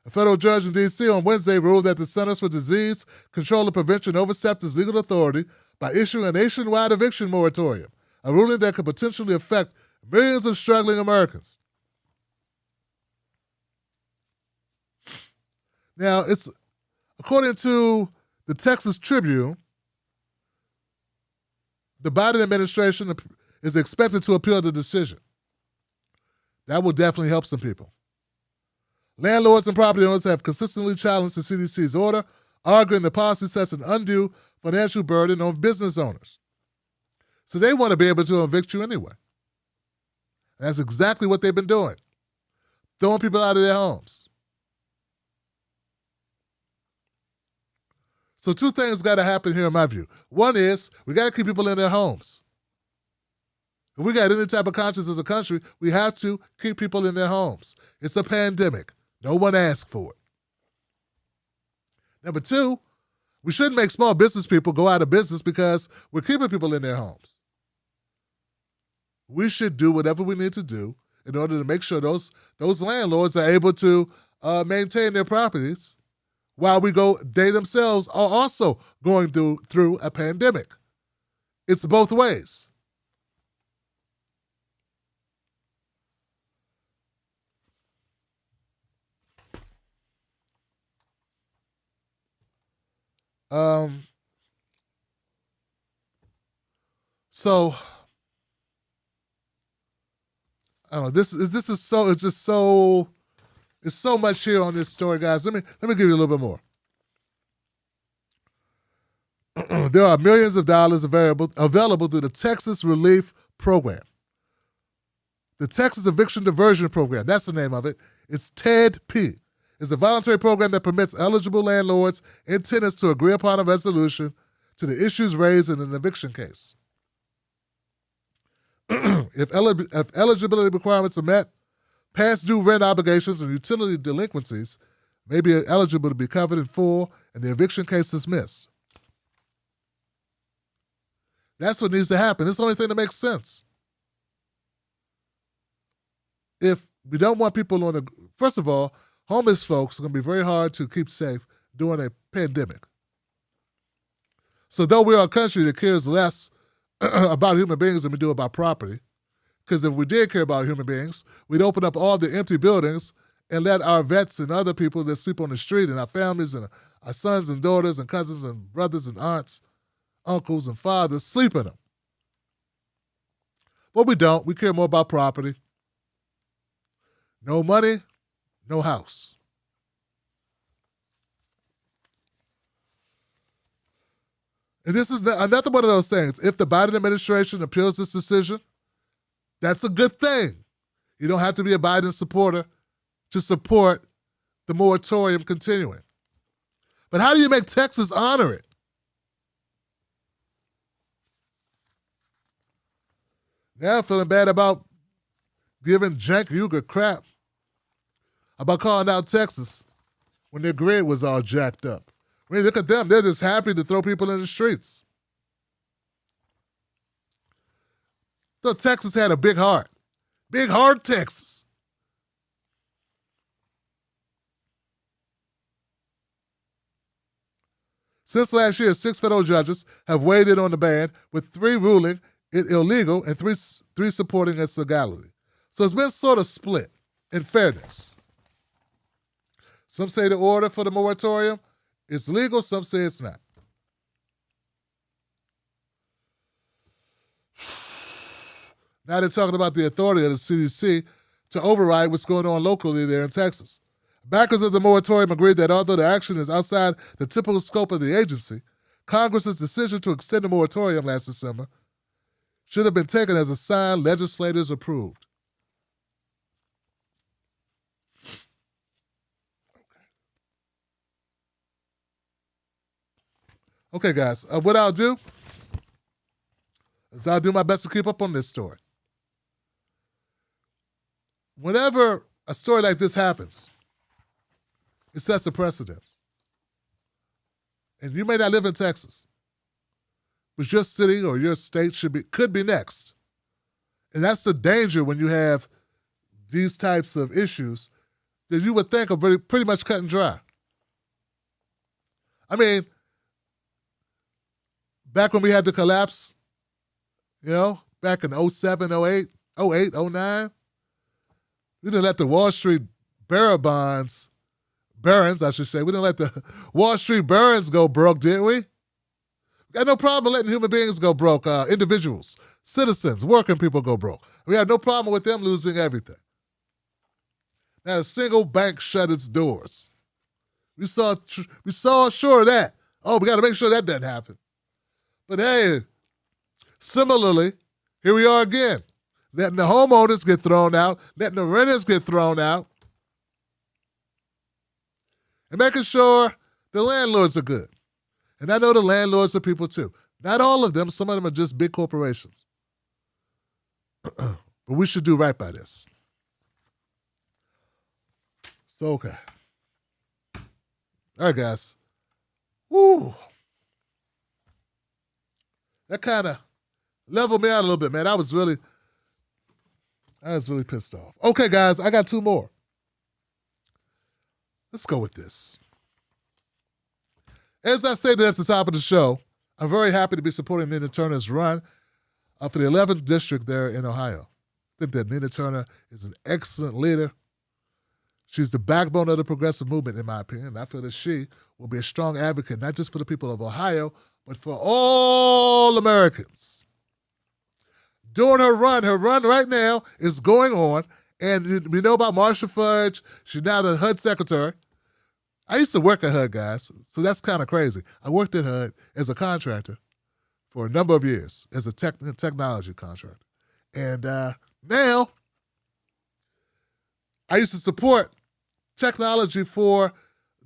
A federal judge in D.C. on Wednesday ruled that the Centers for Disease Control and Prevention overstepped its legal authority by issuing a nationwide eviction moratorium, a ruling that could potentially affect millions of struggling Americans. Now, it's according to the Texas Tribune, the Biden administration is expected to appeal the decision. That will definitely help some people. Landlords and property owners have consistently challenged the CDC's order, arguing the policy sets an undue financial burden on business owners. So they want to be able to evict you anyway. And that's exactly what they've been doing, throwing people out of their homes. So two things got to happen here in my view. One is we got to keep people in their homes. If we got any type of conscience as a country, we have to keep people in their homes. It's a pandemic. No one asked for it. Number two, we shouldn't make small business people go out of business because we're keeping people in their homes. We should do whatever we need to do in order to make sure those landlords are able to maintain their properties while they themselves are also going through a pandemic. It's both ways. So I don't know. It's so much here on this story, guys. Let me give you a little bit more. There are millions of dollars available through the Texas Relief Program. The Texas Eviction Diversion Program, that's the name of it. It's TED-P. It's a voluntary program that permits eligible landlords and tenants to agree upon a resolution to the issues raised in an eviction case. If eligibility requirements are met, past due rent obligations and utility delinquencies may be eligible to be covered in full and the eviction case dismissed. That's what needs to happen. It's the only thing that makes sense. If we don't want people on the... First of all, homeless folks are going to be very hard to keep safe during a pandemic. So though we are a country that cares less about human beings than we do about property, because if we did care about human beings, we'd open up all the empty buildings and let our vets and other people that sleep on the street and our families and our sons and daughters and cousins and brothers and aunts, uncles and fathers sleep in them. But we don't. We care more about property. No money, no house. And this is another one of those things. If the Biden administration appeals this decision, that's a good thing. You don't have to be a Biden supporter to support the moratorium continuing. But how do you make Texas honor it? Now I'm feeling bad about giving Cenk Uygur crap about calling out Texas when their grid was all jacked up. I mean, look at them. They're just happy to throw people in the streets. So Texas had a big heart. Big heart, Texas. Since last year, 6 federal judges have weighed in on the ban, with 3 ruling it illegal and 3 supporting its legality. So it's been sort of split, in fairness. Some say the order for the moratorium is legal, some say it's not. Now they're talking about the authority of the CDC to override what's going on locally there in Texas. Backers of the moratorium agreed that although the action is outside the typical scope of the agency, Congress's decision to extend the moratorium last December should have been taken as a sign legislators approved. Okay, guys, what I'll do is I'll do my best to keep up on this story. Whenever a story like this happens, it sets a precedence. And you may not live in Texas, but your city or your state could be next. And that's the danger when you have these types of issues that you would think are pretty much cut and dry. I mean, back when we had the collapse, back in 07, 08, 09, we didn't let the Wall Street barons, I should say, we didn't let the Wall Street barons go broke, did we? We had no problem letting human beings go broke, individuals, citizens, working people go broke. We had no problem with them losing everything. Not a single bank shut its doors. We saw sure of that. Oh, we got to make sure that doesn't happen. But hey, similarly, here we are again, letting the homeowners get thrown out, letting the renters get thrown out, and making sure the landlords are good. And I know the landlords are people too. Not all of them. Some of them are just big corporations. But we should do right by this. So, okay. All right, guys. Woo. That kind of leveled me out a little bit, man. I was really pissed off. Okay, guys, I got 2 more. Let's go with this. As I stated at the top of the show, I'm very happy to be supporting Nina Turner's run for the 11th district there in Ohio. I think that Nina Turner is an excellent leader. She's the backbone of the progressive movement, in my opinion. I feel that she will be a strong advocate, not just for the people of Ohio, but for all Americans. During her run right now is going on, and we know about Marsha Fudge. She's now the HUD secretary. I used to work at HUD, guys, so that's kind of crazy. I worked at HUD as a contractor for a number of years, as a technology contractor. And now, I used to support technology for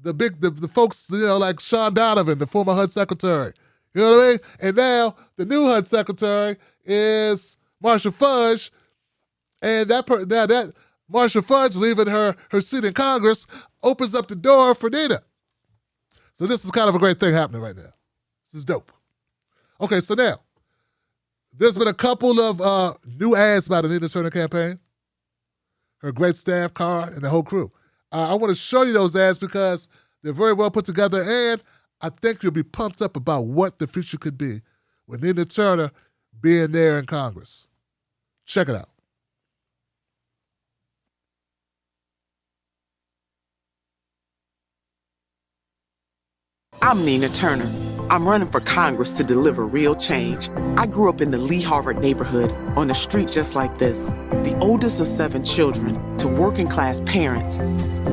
the folks, like Sean Donovan, the former HUD secretary. You know what I mean? And now the new HUD secretary is Marsha Fudge, and that Marsha Fudge leaving her seat in Congress opens up the door for Nina. So this is kind of a great thing happening right now. This is dope. Okay, so now, there's been a couple of new ads by the Nina Turner campaign, her great staff, car, and the whole crew. I want to show you those ads because they're very well put together, and I think you'll be pumped up about what the future could be with Nina Turner being there in Congress. Check it out. I'm Nina Turner. I'm running for Congress to deliver real change. I grew up in the Lee Harvard neighborhood on a street just like this, the oldest of 7 children to working class parents.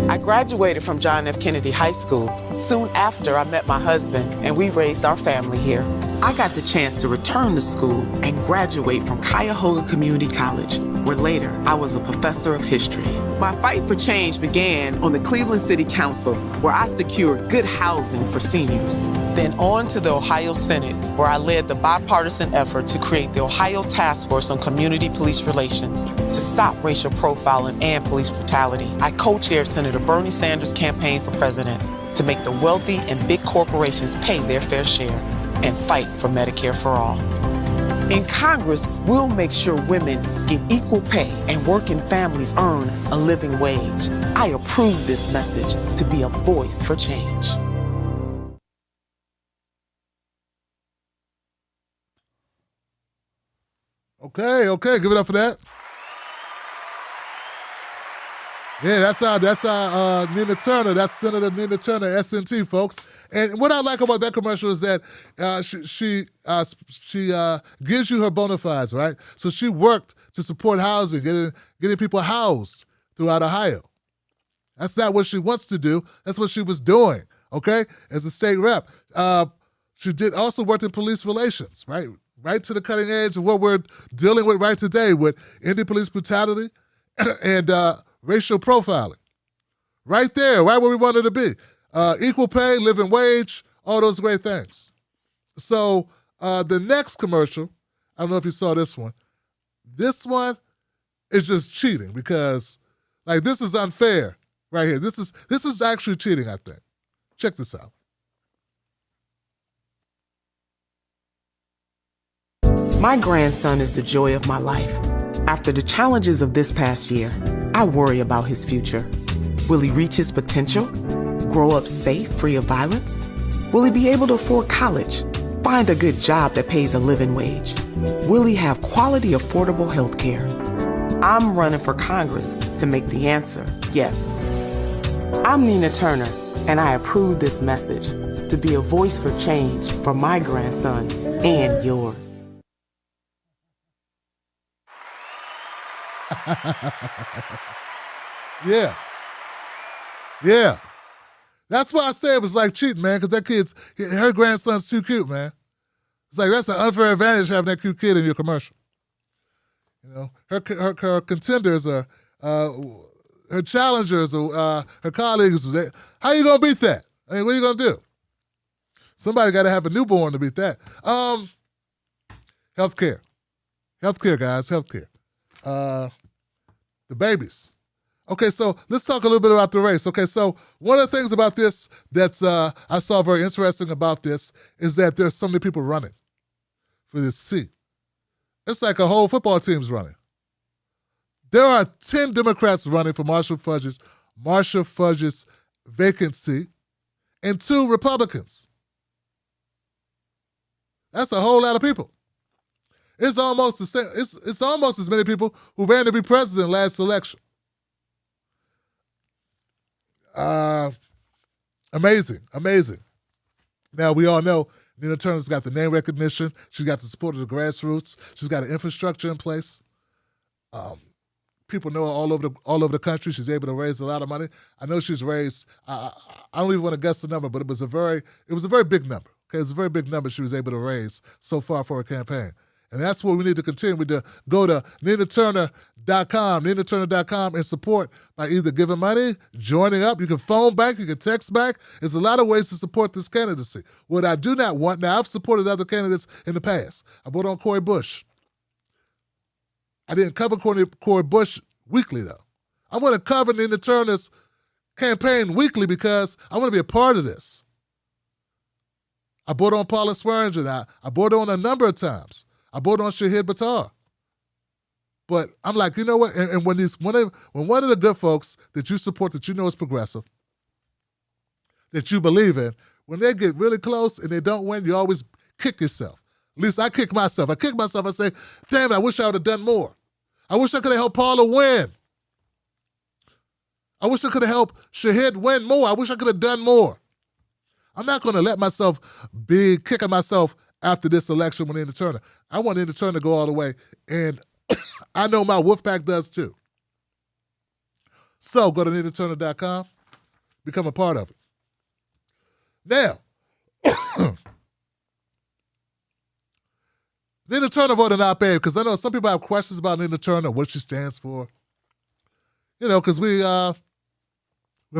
I graduated from John F. Kennedy High School. Soon after, I met my husband and we raised our family here. I got the chance to return to school and graduate from Cuyahoga Community College, where later I was a professor of history. My fight for change began on the Cleveland City Council, where I secured good housing for seniors. Then on to the Ohio Senate, where I led the bipartisan effort to create the Ohio Task Force on Community Police Relations to stop racial profiling and police brutality. I co-chaired Senator Bernie Sanders' campaign for president to make the wealthy and big corporations pay their fair share and fight for Medicare for all. In Congress, we'll make sure women get equal pay and working families earn a living wage. I approve this message to be a voice for change. Okay, give it up for that. Yeah, that's our Nina Turner. That's Senator Nina Turner, SNT, folks. And what I like about that commercial is that she gives you her bona fides, right? So she worked to support housing, getting people housed throughout Ohio. That's not what she wants to do. That's what she was doing, okay, as a state rep. She did also work in police relations, right? Right to the cutting edge of what we're dealing with right today with ending police brutality and racial profiling. Right there, right where we wanted to be. Equal pay, living wage, all those great things. So the next commercial, I don't know if you saw this one. This one is just cheating because, like, this is unfair right here. This is actually cheating, I think. Check this out. My grandson is the joy of my life. After the challenges of this past year, I worry about his future. Will he reach his potential? Grow up safe, free of violence? Will he be able to afford college? Find a good job that pays a living wage? Will he have quality, affordable health care? I'm running for Congress to make the answer yes. I'm Nina Turner, and I approve this message to be a voice for change for my grandson and yours. Yeah. That's why I say it was like cheating, man, because her grandson's too cute, man. It's like that's an unfair advantage having that cute kid in your commercial. You know, her contenders are, her challengers are, her colleagues. How you gonna beat that? I mean, what are you gonna do? Somebody got to have a newborn to beat that. Healthcare, guys, healthcare. The babies. Okay, so let's talk a little bit about the race. Okay, so one of the things about this that's I saw very interesting about this is that there's so many people running for this seat. It's like a whole football team's running. There are 10 Democrats running for Marsha Fudge's vacant seat and 2 Republicans. That's a whole lot of people. It's almost the same. It's almost as many people who ran to be president last election. Amazing. Now, we all know Nina Turner's got the name recognition. She's got the support of the grassroots. She's got an infrastructure in place. People know her all over the country. She's able to raise a lot of money. I know she's raised, I don't even want to guess the number, but it was a very big number. Okay, it was a very big number she was able to raise so far for her campaign. And that's what we need to continue. We need to go to NinaTurner.com, and support by either giving money, joining up. You can phone back, you can text back. There's a lot of ways to support this candidacy. What I do not want, now I've supported other candidates in the past. I voted on Cory Bush. I didn't cover Cory Bush weekly, though. I want to cover Nina Turner's campaign weekly because I want to be a part of this. I voted on Paula Swearinger. I voted on a number of times. I voted on Shahid Buttar. But I'm like, you know what? And when one of the good folks that you support, that you know is progressive, that you believe in, when they get really close and they don't win, you always kick yourself. At least I kick myself. I say, damn it, I wish I would have done more. I wish I could have helped Paula win. I wish I could have helped Shahid win more. I wish I could have done more. I'm not going to let myself be kicking myself after this election with Nina Turner. I want Nina Turner to go all the way, and I know my wolf pack does too. So go to NinaTurner.com, become a part of it. Now, Nina Turner voted an op-ed because I know some people have questions about Nina Turner, what she stands for. You know, because we're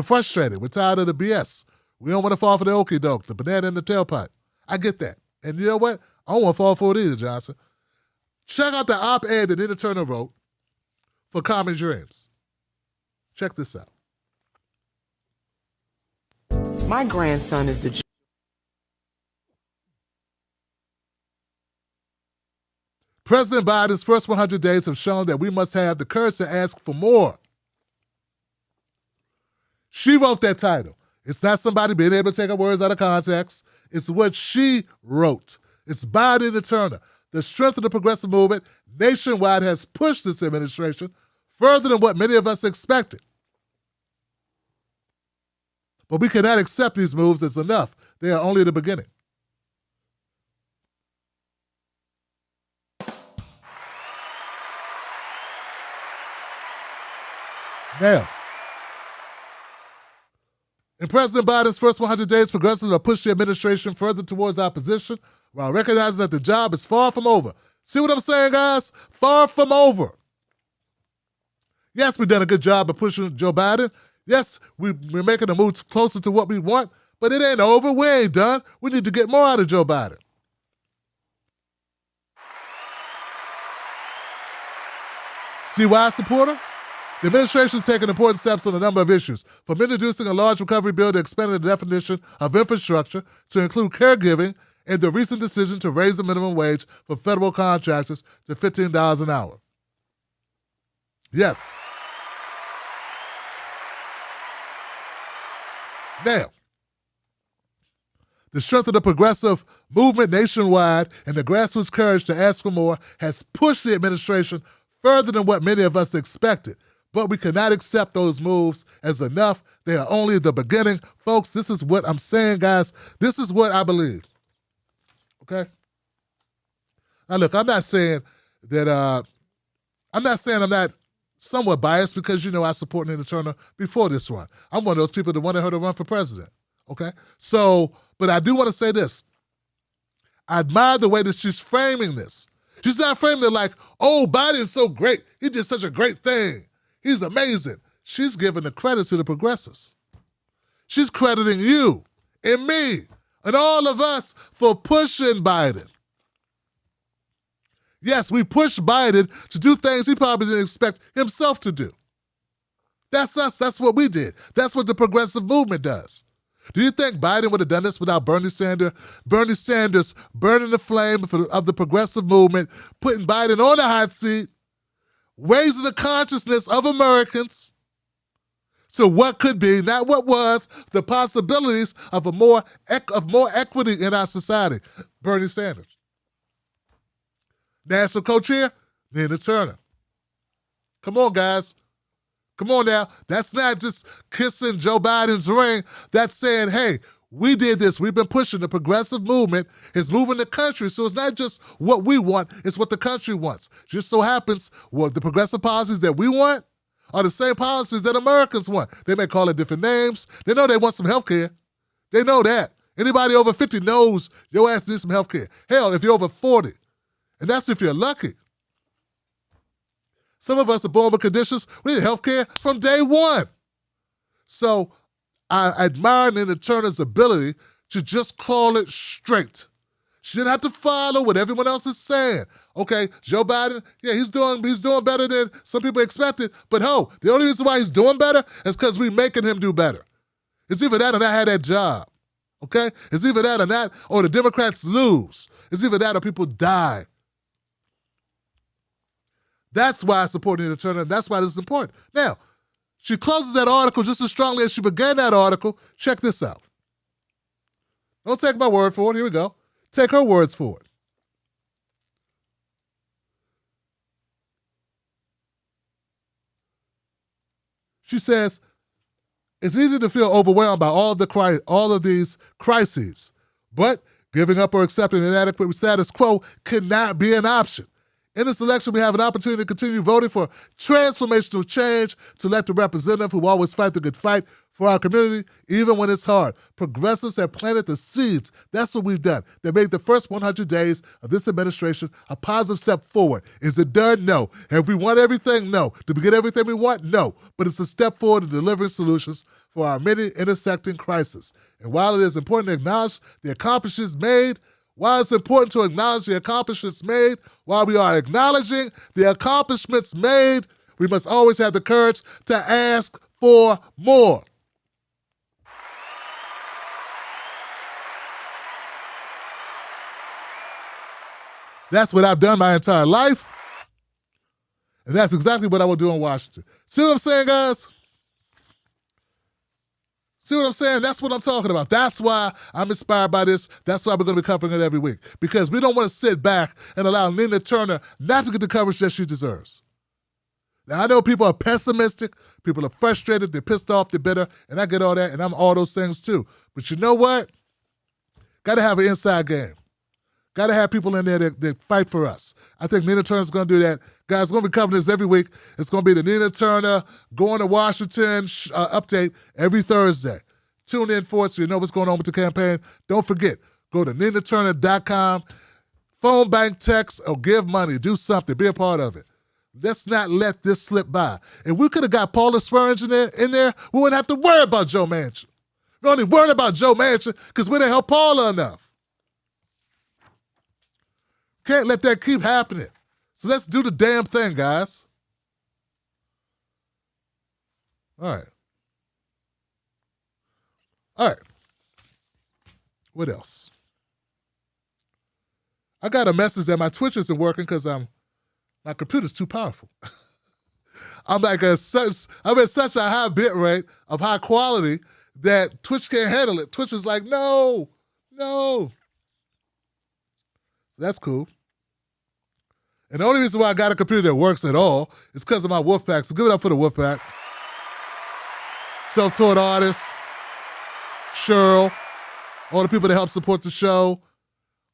frustrated. We're tired of the BS. We don't want to fall for the okie doke, the banana in the tailpipe. I get that. And you know what? I don't want to fall for it either, Johnson. Check out the op-ed that Nina Turner wrote for Common Dreams. Check this out. My grandson is the President Biden's first 100 days have shown that we must have the courage to ask for more. She wrote that title. It's not somebody being able to take her words out of context. It's what she wrote. It's by Nina Turner. The strength of the progressive movement nationwide has pushed this administration further than what many of us expected. But we cannot accept these moves as enough. They are only the beginning. Now, in President Biden's first 100 days, progressives have pushed the administration further towards opposition while recognizing that the job is far from over. See what I'm saying, guys? Far from over. Yes, we've done a good job of pushing Joe Biden. Yes, we're making a move closer to what we want, but it ain't over. We ain't done. We need to get more out of Joe Biden. See why I support her? The administration is taking important steps on a number of issues, from introducing a large recovery bill to expanding the definition of infrastructure to include caregiving, and the recent decision to raise the minimum wage for federal contractors to $15 an hour. Yes. Now, the strength of the progressive movement nationwide and the grassroots courage to ask for more has pushed the administration further than what many of us expected. But we cannot accept those moves as enough. They are only the beginning. Folks, this is what I'm saying, guys. This is what I believe. Okay? Now, look, I'm not saying I'm not somewhat biased because, you know, I support Nina Turner before this run. I'm one of those people that wanted her to run for president. Okay? So, but I do want to say this. I admire the way that she's framing this. She's not framing it like, oh, Biden's so great. He did such a great thing. He's amazing. She's giving the credit to the progressives. She's crediting you and me and all of us for pushing Biden. Yes, we pushed Biden to do things he probably didn't expect himself to do. That's us. That's what we did. That's what the progressive movement does. Do you think Biden would have done this without Bernie Sanders? Bernie Sanders burning the flame of the progressive movement, putting Biden on the hot seat, raising the consciousness of Americans to what could be, not what was, the possibilities of more equity in our society. Bernie Sanders. National co-chair, Nina Turner. Come on, guys. Come on now. That's not just kissing Joe Biden's ring. That's saying, hey, we did this. We've been pushing. The progressive movement is moving the country. So it's not just what we want, it's what the country wants. Just so happens, well, the progressive policies that we want are the same policies that Americans want. They may call it different names. They know they want some health care. They know that. Anybody over 50 knows your ass needs some health care. Hell, if you're over 40, And that's if you're lucky. Some of us are born with conditions. We need health care from day one. So I admire Nina Turner's ability to just call it straight. She didn't have to follow what everyone else is saying. Okay, Joe Biden, yeah, he's doing better than some people expected. But the only reason why he's doing better is because we're making him do better. It's either that or not had that job. Okay? It's either that or not, or the Democrats lose. It's either that or people die. That's why I support Nina Turner, and that's why this is important. Now, she closes that article just as strongly as she began that article. Check this out. Don't take my word for it. Here we go. Take her words for it. She says, it's easy to feel overwhelmed by all of these crises, but giving up or accepting an inadequate status quo cannot be an option. In this election, we have an opportunity to continue voting for transformational change, to elect a representative who always fight the good fight for our community, even when it's hard. Progressives have planted the seeds. That's what we've done. They made the first 100 days of this administration a positive step forward. Is it done? No. Have we won everything? No. Did we get everything we want? No. But it's a step forward in delivering solutions for our many intersecting crises. And while it is important to acknowledge the accomplishments made, while we are acknowledging the accomplishments made, we must always have the courage to ask for more. That's what I've done my entire life. And that's exactly what I will do in Washington. See what I'm saying, guys? See what I'm saying? That's what I'm talking about. That's why I'm inspired by this. That's why we're going to be covering it every week. Because we don't want to sit back and allow Nina Turner not to get the coverage that she deserves. Now, I know people are pessimistic. People are frustrated. They're pissed off. They're bitter. And I get all that. And I'm all those things too. But you know what? Got to have an inside game. Got to have people in there that fight for us. I think Nina Turner's going to do that. Guys, we're going to be covering this every week. It's going to be the Nina Turner Going to Washington update every Thursday. Tune in for it so you know what's going on with the campaign. Don't forget, go to ninaturner.com, phone, bank, text, or give money. Do something. Be a part of it. Let's not let this slip by. If we could have got Paula Swearinger in there, we wouldn't have to worry about Joe Manchin. We don't even worry about Joe Manchin because we didn't help Paula enough. Can't let that keep happening. So let's do the damn thing, guys. All right. What else? I got a message that my Twitch isn't working because my computer's too powerful. I'm at such a high bit rate of high quality that Twitch can't handle it. Twitch is like, no. So that's cool. And the only reason why I got a computer that works at all is because of my Wolfpack. So give it up for the Wolfpack. Self-taught artists, Cheryl, all the people that help support the show,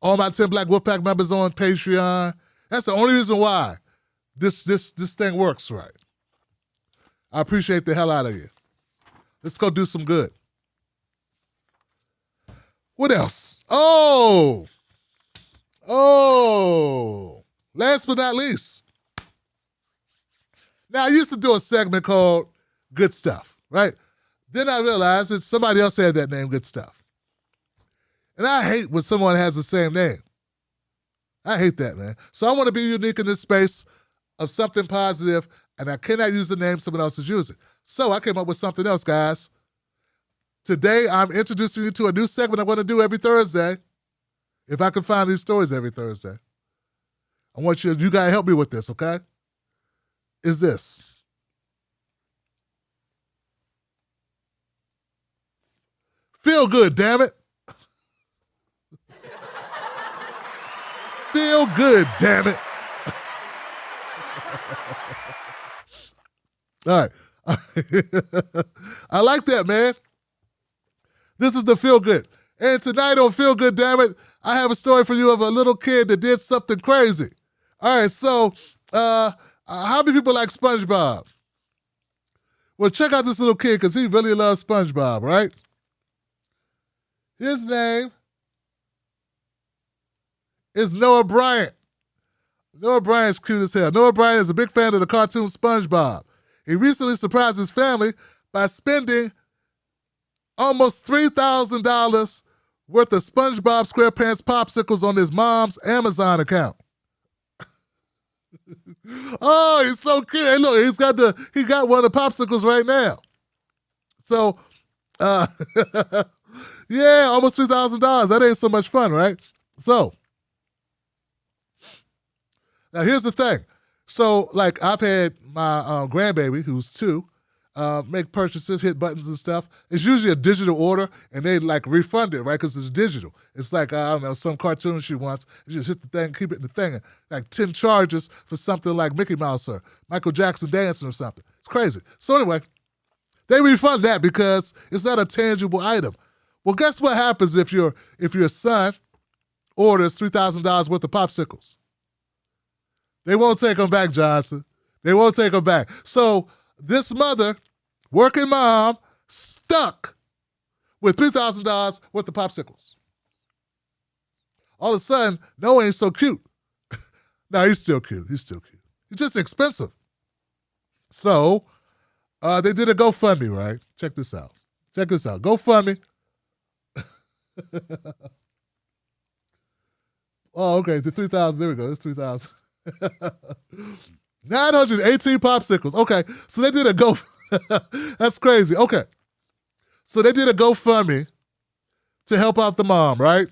all my 10 Black Wolfpack members on Patreon. That's the only reason why this thing works right. I appreciate the hell out of you. Let's go do some good. What else? Oh. Last but not least. Now, I used to do a segment called Good Stuff, right? Then I realized that somebody else had that name, Good Stuff. And I hate when someone has the same name. I hate that, man. So I want to be unique in this space of something positive, and I cannot use the name someone else is using. So I came up with something else, guys. Today, I'm introducing you to a new segment I'm going to do every Thursday. If I can find these stories every Thursday. I want you got to help me with this, okay? Is this. Feel good, damn it. Feel good, damn it. All right. I like that, man. This is the Feel Good. And tonight on Feel Good, damn it, I have a story for you of a little kid that did something crazy. All right, so how many people like SpongeBob? Well, check out this little kid because he really loves SpongeBob, right? His name is Noah Bryant. Noah Bryant's cute as hell. Noah Bryant is a big fan of the cartoon SpongeBob. He recently surprised his family by spending almost $3,000 worth of SpongeBob SquarePants popsicles on his mom's Amazon account. Oh, he's so cute. Hey, look, he got one of the popsicles right now. So, yeah, almost $3,000. That ain't so much fun, right? So, now here's the thing. So, like, I've had my grandbaby, who's 2, make purchases, hit buttons and stuff. It's usually a digital order, and they, like, refund it, right? Because it's digital. It's like, I don't know, some cartoon she wants. You just hit the thing, keep it in the thing. And, like, 10 charges for something like Mickey Mouse or Michael Jackson dancing or something. It's crazy. So, anyway, they refund that because it's not a tangible item. Well, guess what happens if your son orders $3,000 worth of popsicles? They won't take them back, Johnson. They won't take them back. So this mother, working mom, stuck with $3,000 worth of popsicles. All of a sudden, Noah ain't so cute. No, he's still cute. He's still cute. He's just expensive. So they did a GoFundMe, right? Check this out. Check this out. GoFundMe. Oh, okay. The 3,000. There we go. It's 3,000. 918 popsicles. Okay, so they did a That's crazy. Okay, so they did a GoFundMe to help out the mom, right?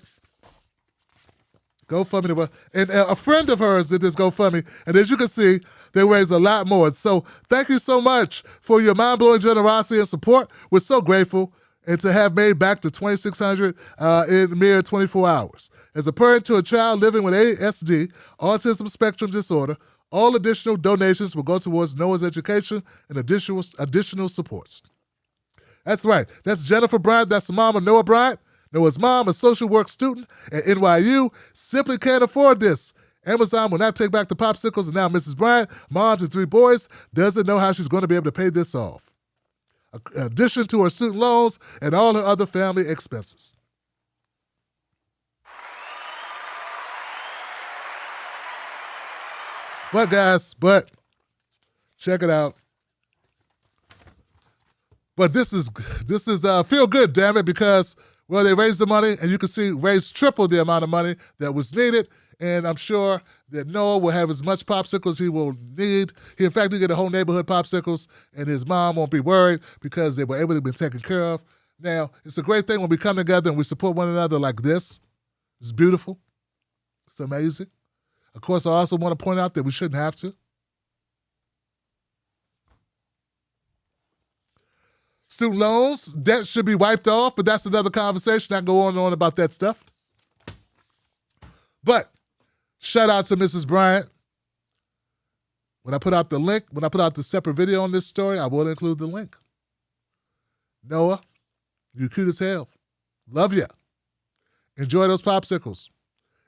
GoFundMe, and a friend of hers did this GoFundMe, and as you can see, they raised a lot more. So thank you so much for your mind-blowing generosity and support. We're so grateful. And to have made back to $2,600 in mere 24 hours. As a parent to a child living with ASD, autism spectrum disorder, all additional donations will go towards Noah's education and additional supports. That's right. That's Jennifer Bryant. That's the mom of Noah Bryant. Noah's mom, a social work student at NYU, simply can't afford this. Amazon will not take back the popsicles, and now Mrs. Bryant, mom to 3 boys, doesn't know how she's going to be able to pay this off. In addition to her student loans and all her other family expenses. But guys, check it out. But this is feel good, damn it, because well, they raised the money, and you can see raised triple the amount of money that was needed. And I'm sure that Noah will have as much popsicles he will need. He, in fact, will get a whole neighborhood popsicles, and his mom won't be worried because they were able to be taken care of. Now, it's a great thing when we come together and we support one another like this. It's beautiful. It's amazing. Of course, I also want to point out that we shouldn't have to. Student loans, debt should be wiped off, but that's another conversation. I go on and on about that stuff. But shout out to Mrs. Bryant. When I put out the separate video on this story, I will include the link. Noah, you cute as hell. Love ya. Enjoy those popsicles.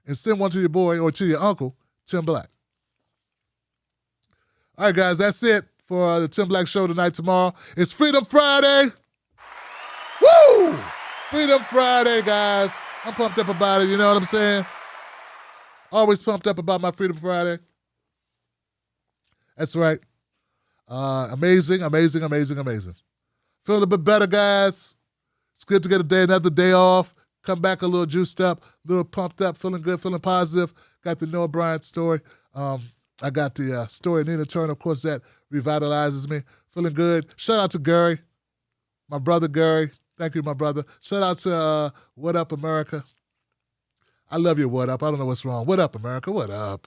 And send one to your boy or to your uncle, Tim Black. All right, guys, that's it for the Tim Black Show tonight. Tomorrow it's Freedom Friday. Woo! Freedom Friday, guys. I'm pumped up about it, you know what I'm saying? Always pumped up about my Freedom Friday. That's right. Amazing, amazing, amazing, amazing. Feeling a bit better, guys. It's good to get another day off. Come back a little juiced up, a little pumped up, feeling good, feeling positive. Got the Noah Bryant story. I got the story of Nina Turner, of course, that revitalizes me. Feeling good. Shout out to Gary, my brother Gary. Thank you, my brother. Shout out to What Up, America. I love you, What Up. I don't know what's wrong. What up, America? What up?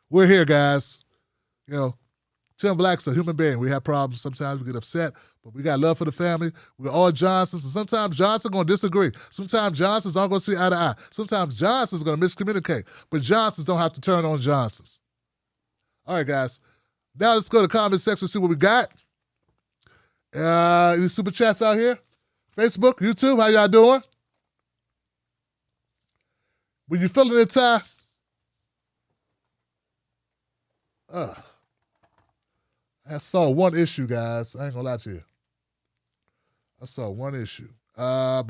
We're here, guys. You know, Tim Black's a human being. We have problems. Sometimes we get upset, but we got love for the family. We're all Johnsons, and sometimes Johnson's going to disagree. Sometimes Johnsons aren't going to see eye to eye. Sometimes Johnson's going to miscommunicate, but Johnsons don't have to turn on Johnsons. All right, guys. Now let's go to the comment section, see what we got. Any super chats out here? Facebook, YouTube, how y'all doing? When you feeling it, Ty? I saw one issue, guys. I ain't gonna lie to you. I saw one issue. What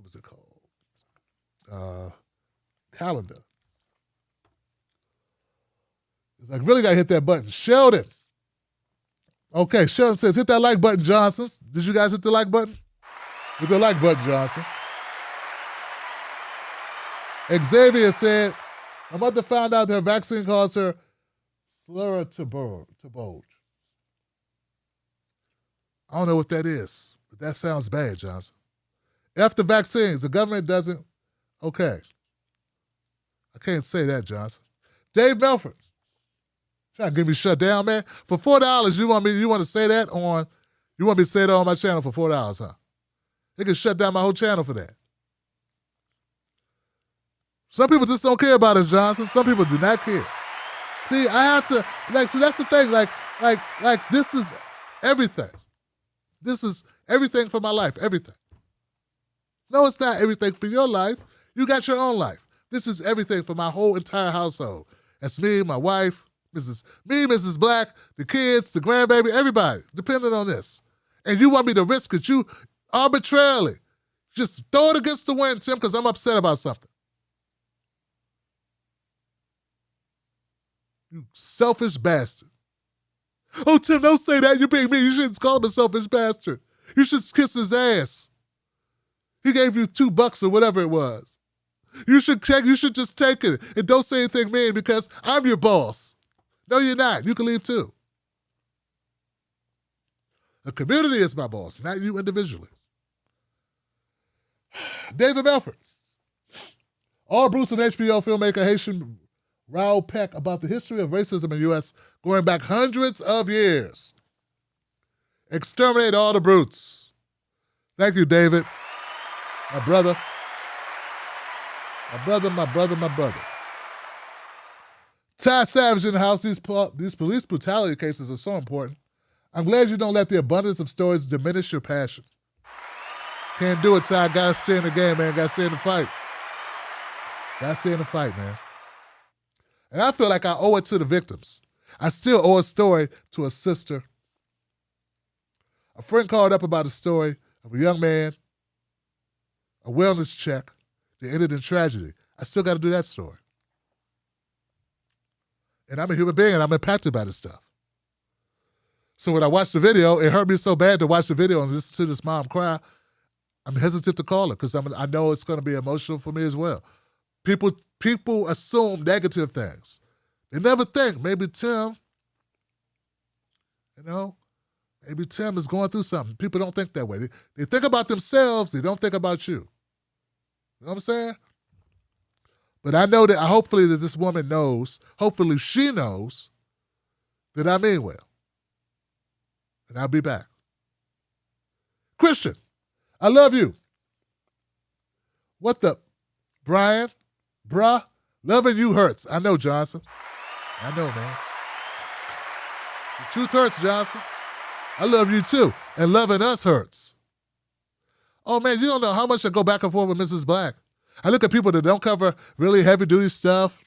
was it called? Calendar. It's like, really got to hit that button. Sheldon. Okay, Sheldon says, hit that like button, Johnsons. Did you guys hit the like button? Hit the like button, Johnsons. Xavier said, my mother found out her vaccine caused her sclerosis. I don't know what that is, but that sounds bad, Johnson. After vaccines, the government doesn't. Okay. I can't say that, Johnson. Dave Melford. Trying to get me shut down, man. For $4, you want to say that on, you want me to say that on my channel for $4, huh? They can shut down my whole channel for that. Some people just don't care about us, Johnson. Some people do not care. See, I have to, see, that's the thing. This is everything. This is everything for my life, everything. No, it's not everything for your life. You got your own life. This is everything for my whole entire household. That's me, my wife, Mrs. Black, the kids, the grandbaby, everybody, depending on this. And you want me to risk it. You arbitrarily just throw it against the wind, Tim, because I'm upset about something. You selfish bastard. Oh, Tim, don't say that. You're being mean. You shouldn't call him a selfish bastard. You should kiss his ass. He gave you $2 or whatever it was. You should just take it and don't say anything mean because I'm your boss. No, you're not. You can leave too. The community is my boss, not you individually. David Melford. All Bruce and HBO filmmaker Haitian Raoul Peck about the history of racism in the U.S. going back hundreds of years. Exterminate all the brutes. Thank you, David. My brother. Ty Savage in the house. These police brutality cases are so important. I'm glad you don't let the abundance of stories diminish your passion. Can't do it, Ty. Gotta stay in the game, man. Gotta stay in the fight. Gotta stay in the fight, man. And I feel like I owe it to the victims. I still owe a story to a sister. A friend called up about a story of a young man, a wellness check that ended in tragedy. I still got to do that story. And I'm a human being and I'm impacted by this stuff. So when I watched the video, it hurt me so bad to watch the video and listen to this mom cry. I'm hesitant to call her because I know it's going to be emotional for me as well. People assume negative things. They never think, maybe Tim, maybe Tim is going through something. People don't think that way. They think about themselves. They don't think about you. You know what I'm saying? But I know that hopefully that this woman knows, hopefully she knows that I mean well. And I'll be back. Christian, I love you. What the? Brian, bruh, loving you hurts. I know, Johnson. I know, man. The truth hurts, Johnson. I love you too. And loving us hurts. Oh, man, you don't know how much I go back and forth with Mrs. Black. I look at people that don't cover really heavy-duty stuff.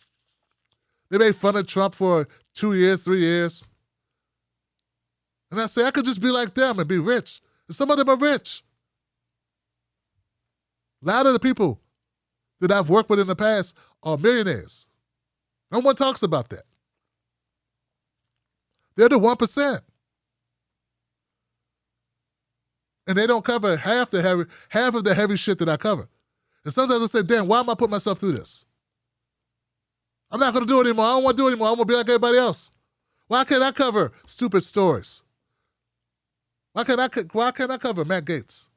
They made fun of Trump for 2 years, 3 years. And I say, I could just be like them and be rich. And some of them are rich. A lot of the people that I've worked with in the past are millionaires. No one talks about that. They're the 1%. And they don't cover half of the heavy shit that I cover. And sometimes I say, damn, why am I putting myself through this? I'm not going to do it anymore. I don't want to do it anymore. I want to be like everybody else. Why can't I cover stupid stories? Why can't I cover Matt Gaetz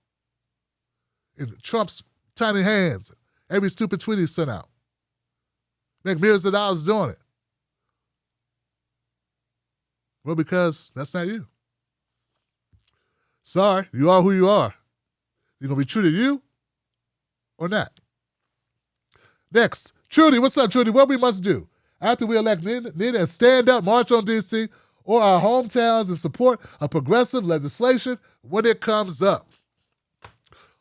and Trump's tiny hands, every stupid tweet he sent out? Make millions of dollars doing it. Well, because that's not you. Sorry, you are who you are. You're going to be true to you or not. Next, Trudy. What's up, Trudy? What we must do after we elect Nina and stand up, march on D.C. or our hometowns and support a progressive legislation when it comes up.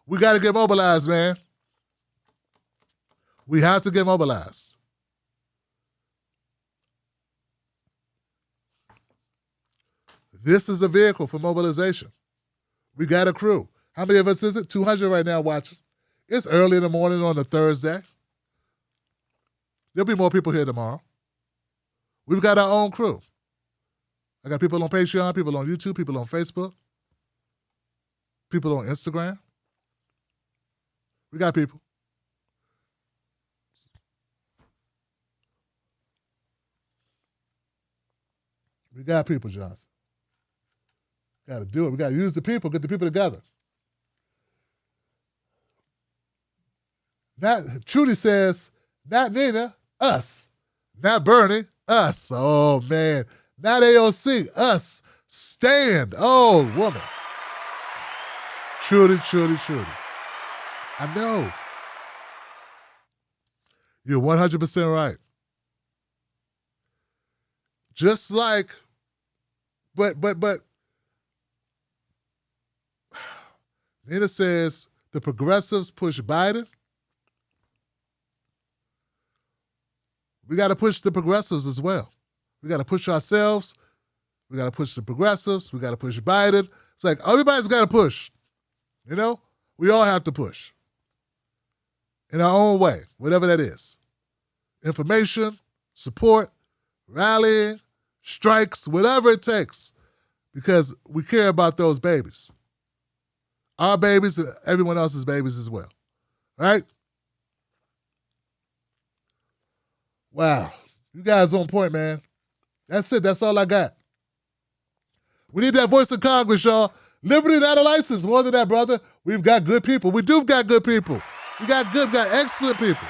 We got to get mobilized, man. We have to get mobilized. This is a vehicle for mobilization. We got a crew. How many of us is it? 200 right now watching. It's early in the morning on a Thursday. There'll be more people here tomorrow. We've got our own crew. I got people on Patreon, people on YouTube, people on Facebook, people on Instagram. We got people. We got people, Johnson. Got to do it. We got to use the people, get the people together. Trudy says, not Nina, us. Not Bernie, us. Oh, man. Not AOC, us. Stand. Oh, woman. Trudy. I know. You're 100% right. Just like, but Nina says the progressives push Biden. We got to push the progressives as well. We got to push ourselves. We got to push the progressives. We got to push Biden. It's like everybody's got to push. You know? We all have to push. In our own way, whatever that is. Information, support, rallying, strikes, whatever it takes. Because we care about those babies. Our babies and everyone else's babies as well. Right? Wow. You guys on point, man. That's it. That's all I got. We need that voice of Congress, y'all. Liberty, not a license. More than that, brother. We've got good people. We do got good people. We got excellent people.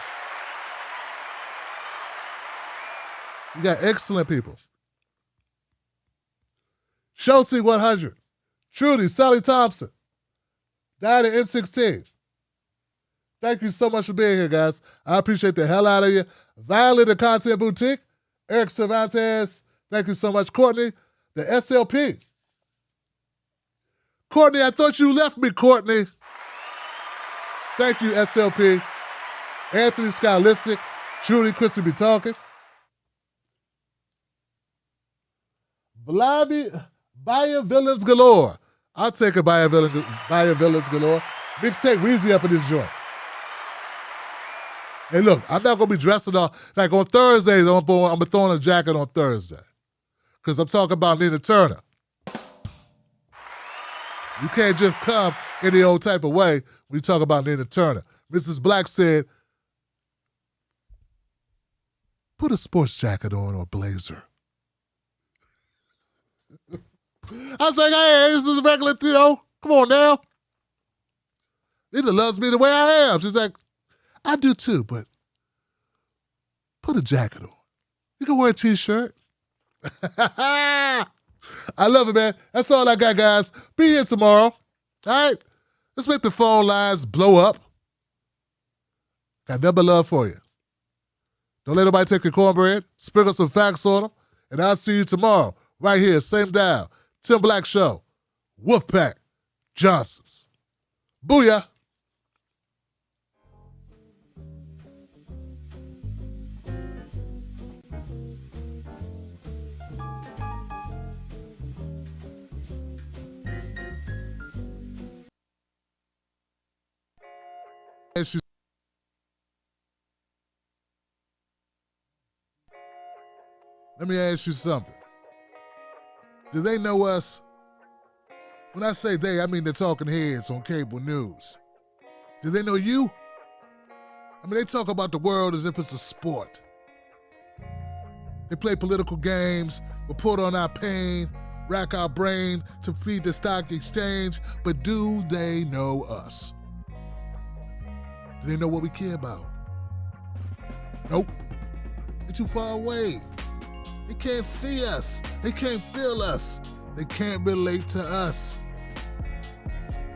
We got excellent people. Chelsea 100. Trudy, Sally Thompson. Diana M16. Thank you so much for being here, guys. I appreciate the hell out of you. Violet, the Content Boutique. Eric Cervantes. Thank you so much. Courtney, the SLP. Courtney, I thought you left me, Courtney. Thank you, SLP. Anthony Stylistic. Trudy, Chrissy be talking. Buyer Villains Galore. I'll take a Buyer Villains Galore. Mixtape Weezy up in this joint. Hey, look, I'm not going to be dressing up. Like on Thursdays, I'm throwing a jacket on Thursday. Because I'm talking about Nina Turner. You can't just come any old type of way when you talk about Nina Turner. Mrs. Black said, put a sports jacket on or a blazer. I was like, hey, this is regular, come on now. Nina loves me the way I am. She's like, I do too, but put a jacket on. You can wear a t-shirt. I love it, man. That's all I got, guys. Be here tomorrow. All right? Let's make the phone lines blow up. Got nothing but love for you. Don't let nobody take your cornbread. Sprinkle some facts on them. And I'll see you tomorrow, right here, same dial. Tim Black Show. Wolfpack. Johnsons. Booyah. Let me ask you something. Do they know us? When I say they, I mean the talking heads on cable news. Do they know you? I mean, they talk about the world as if it's a sport. They play political games, report on our pain, rack our brain to feed the stock exchange, but do they know us? Do they know what we care about? Nope. They're too far away. They can't see us. They can't feel us. They can't relate to us.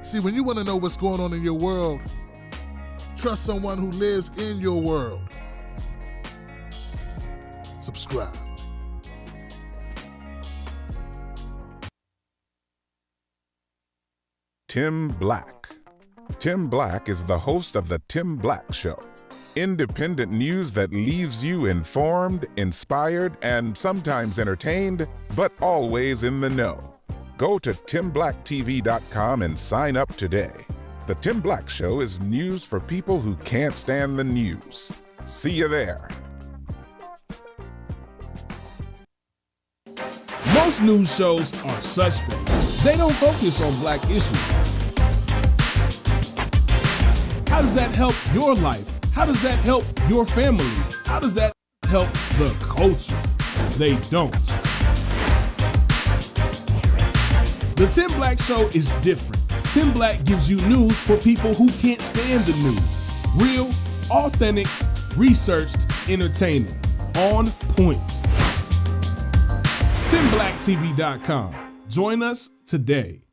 See, when you want to know what's going on in your world, trust someone who lives in your world. Subscribe. Tim Black. Tim Black is the host of The Tim Black Show. Independent news that leaves you informed, inspired, and sometimes entertained, but always in the know. Go to timblacktv.com and sign up today. The Tim Black Show is news for people who can't stand the news. See you there. Most news shows are suspect. They don't focus on black issues. How does that help your life? How does that help your family? How does that help the culture? They don't. The Tim Black Show is different. Tim Black gives you news for people who can't stand the news. Real, authentic, researched, entertaining. On point. TimBlackTV.com. Join us today.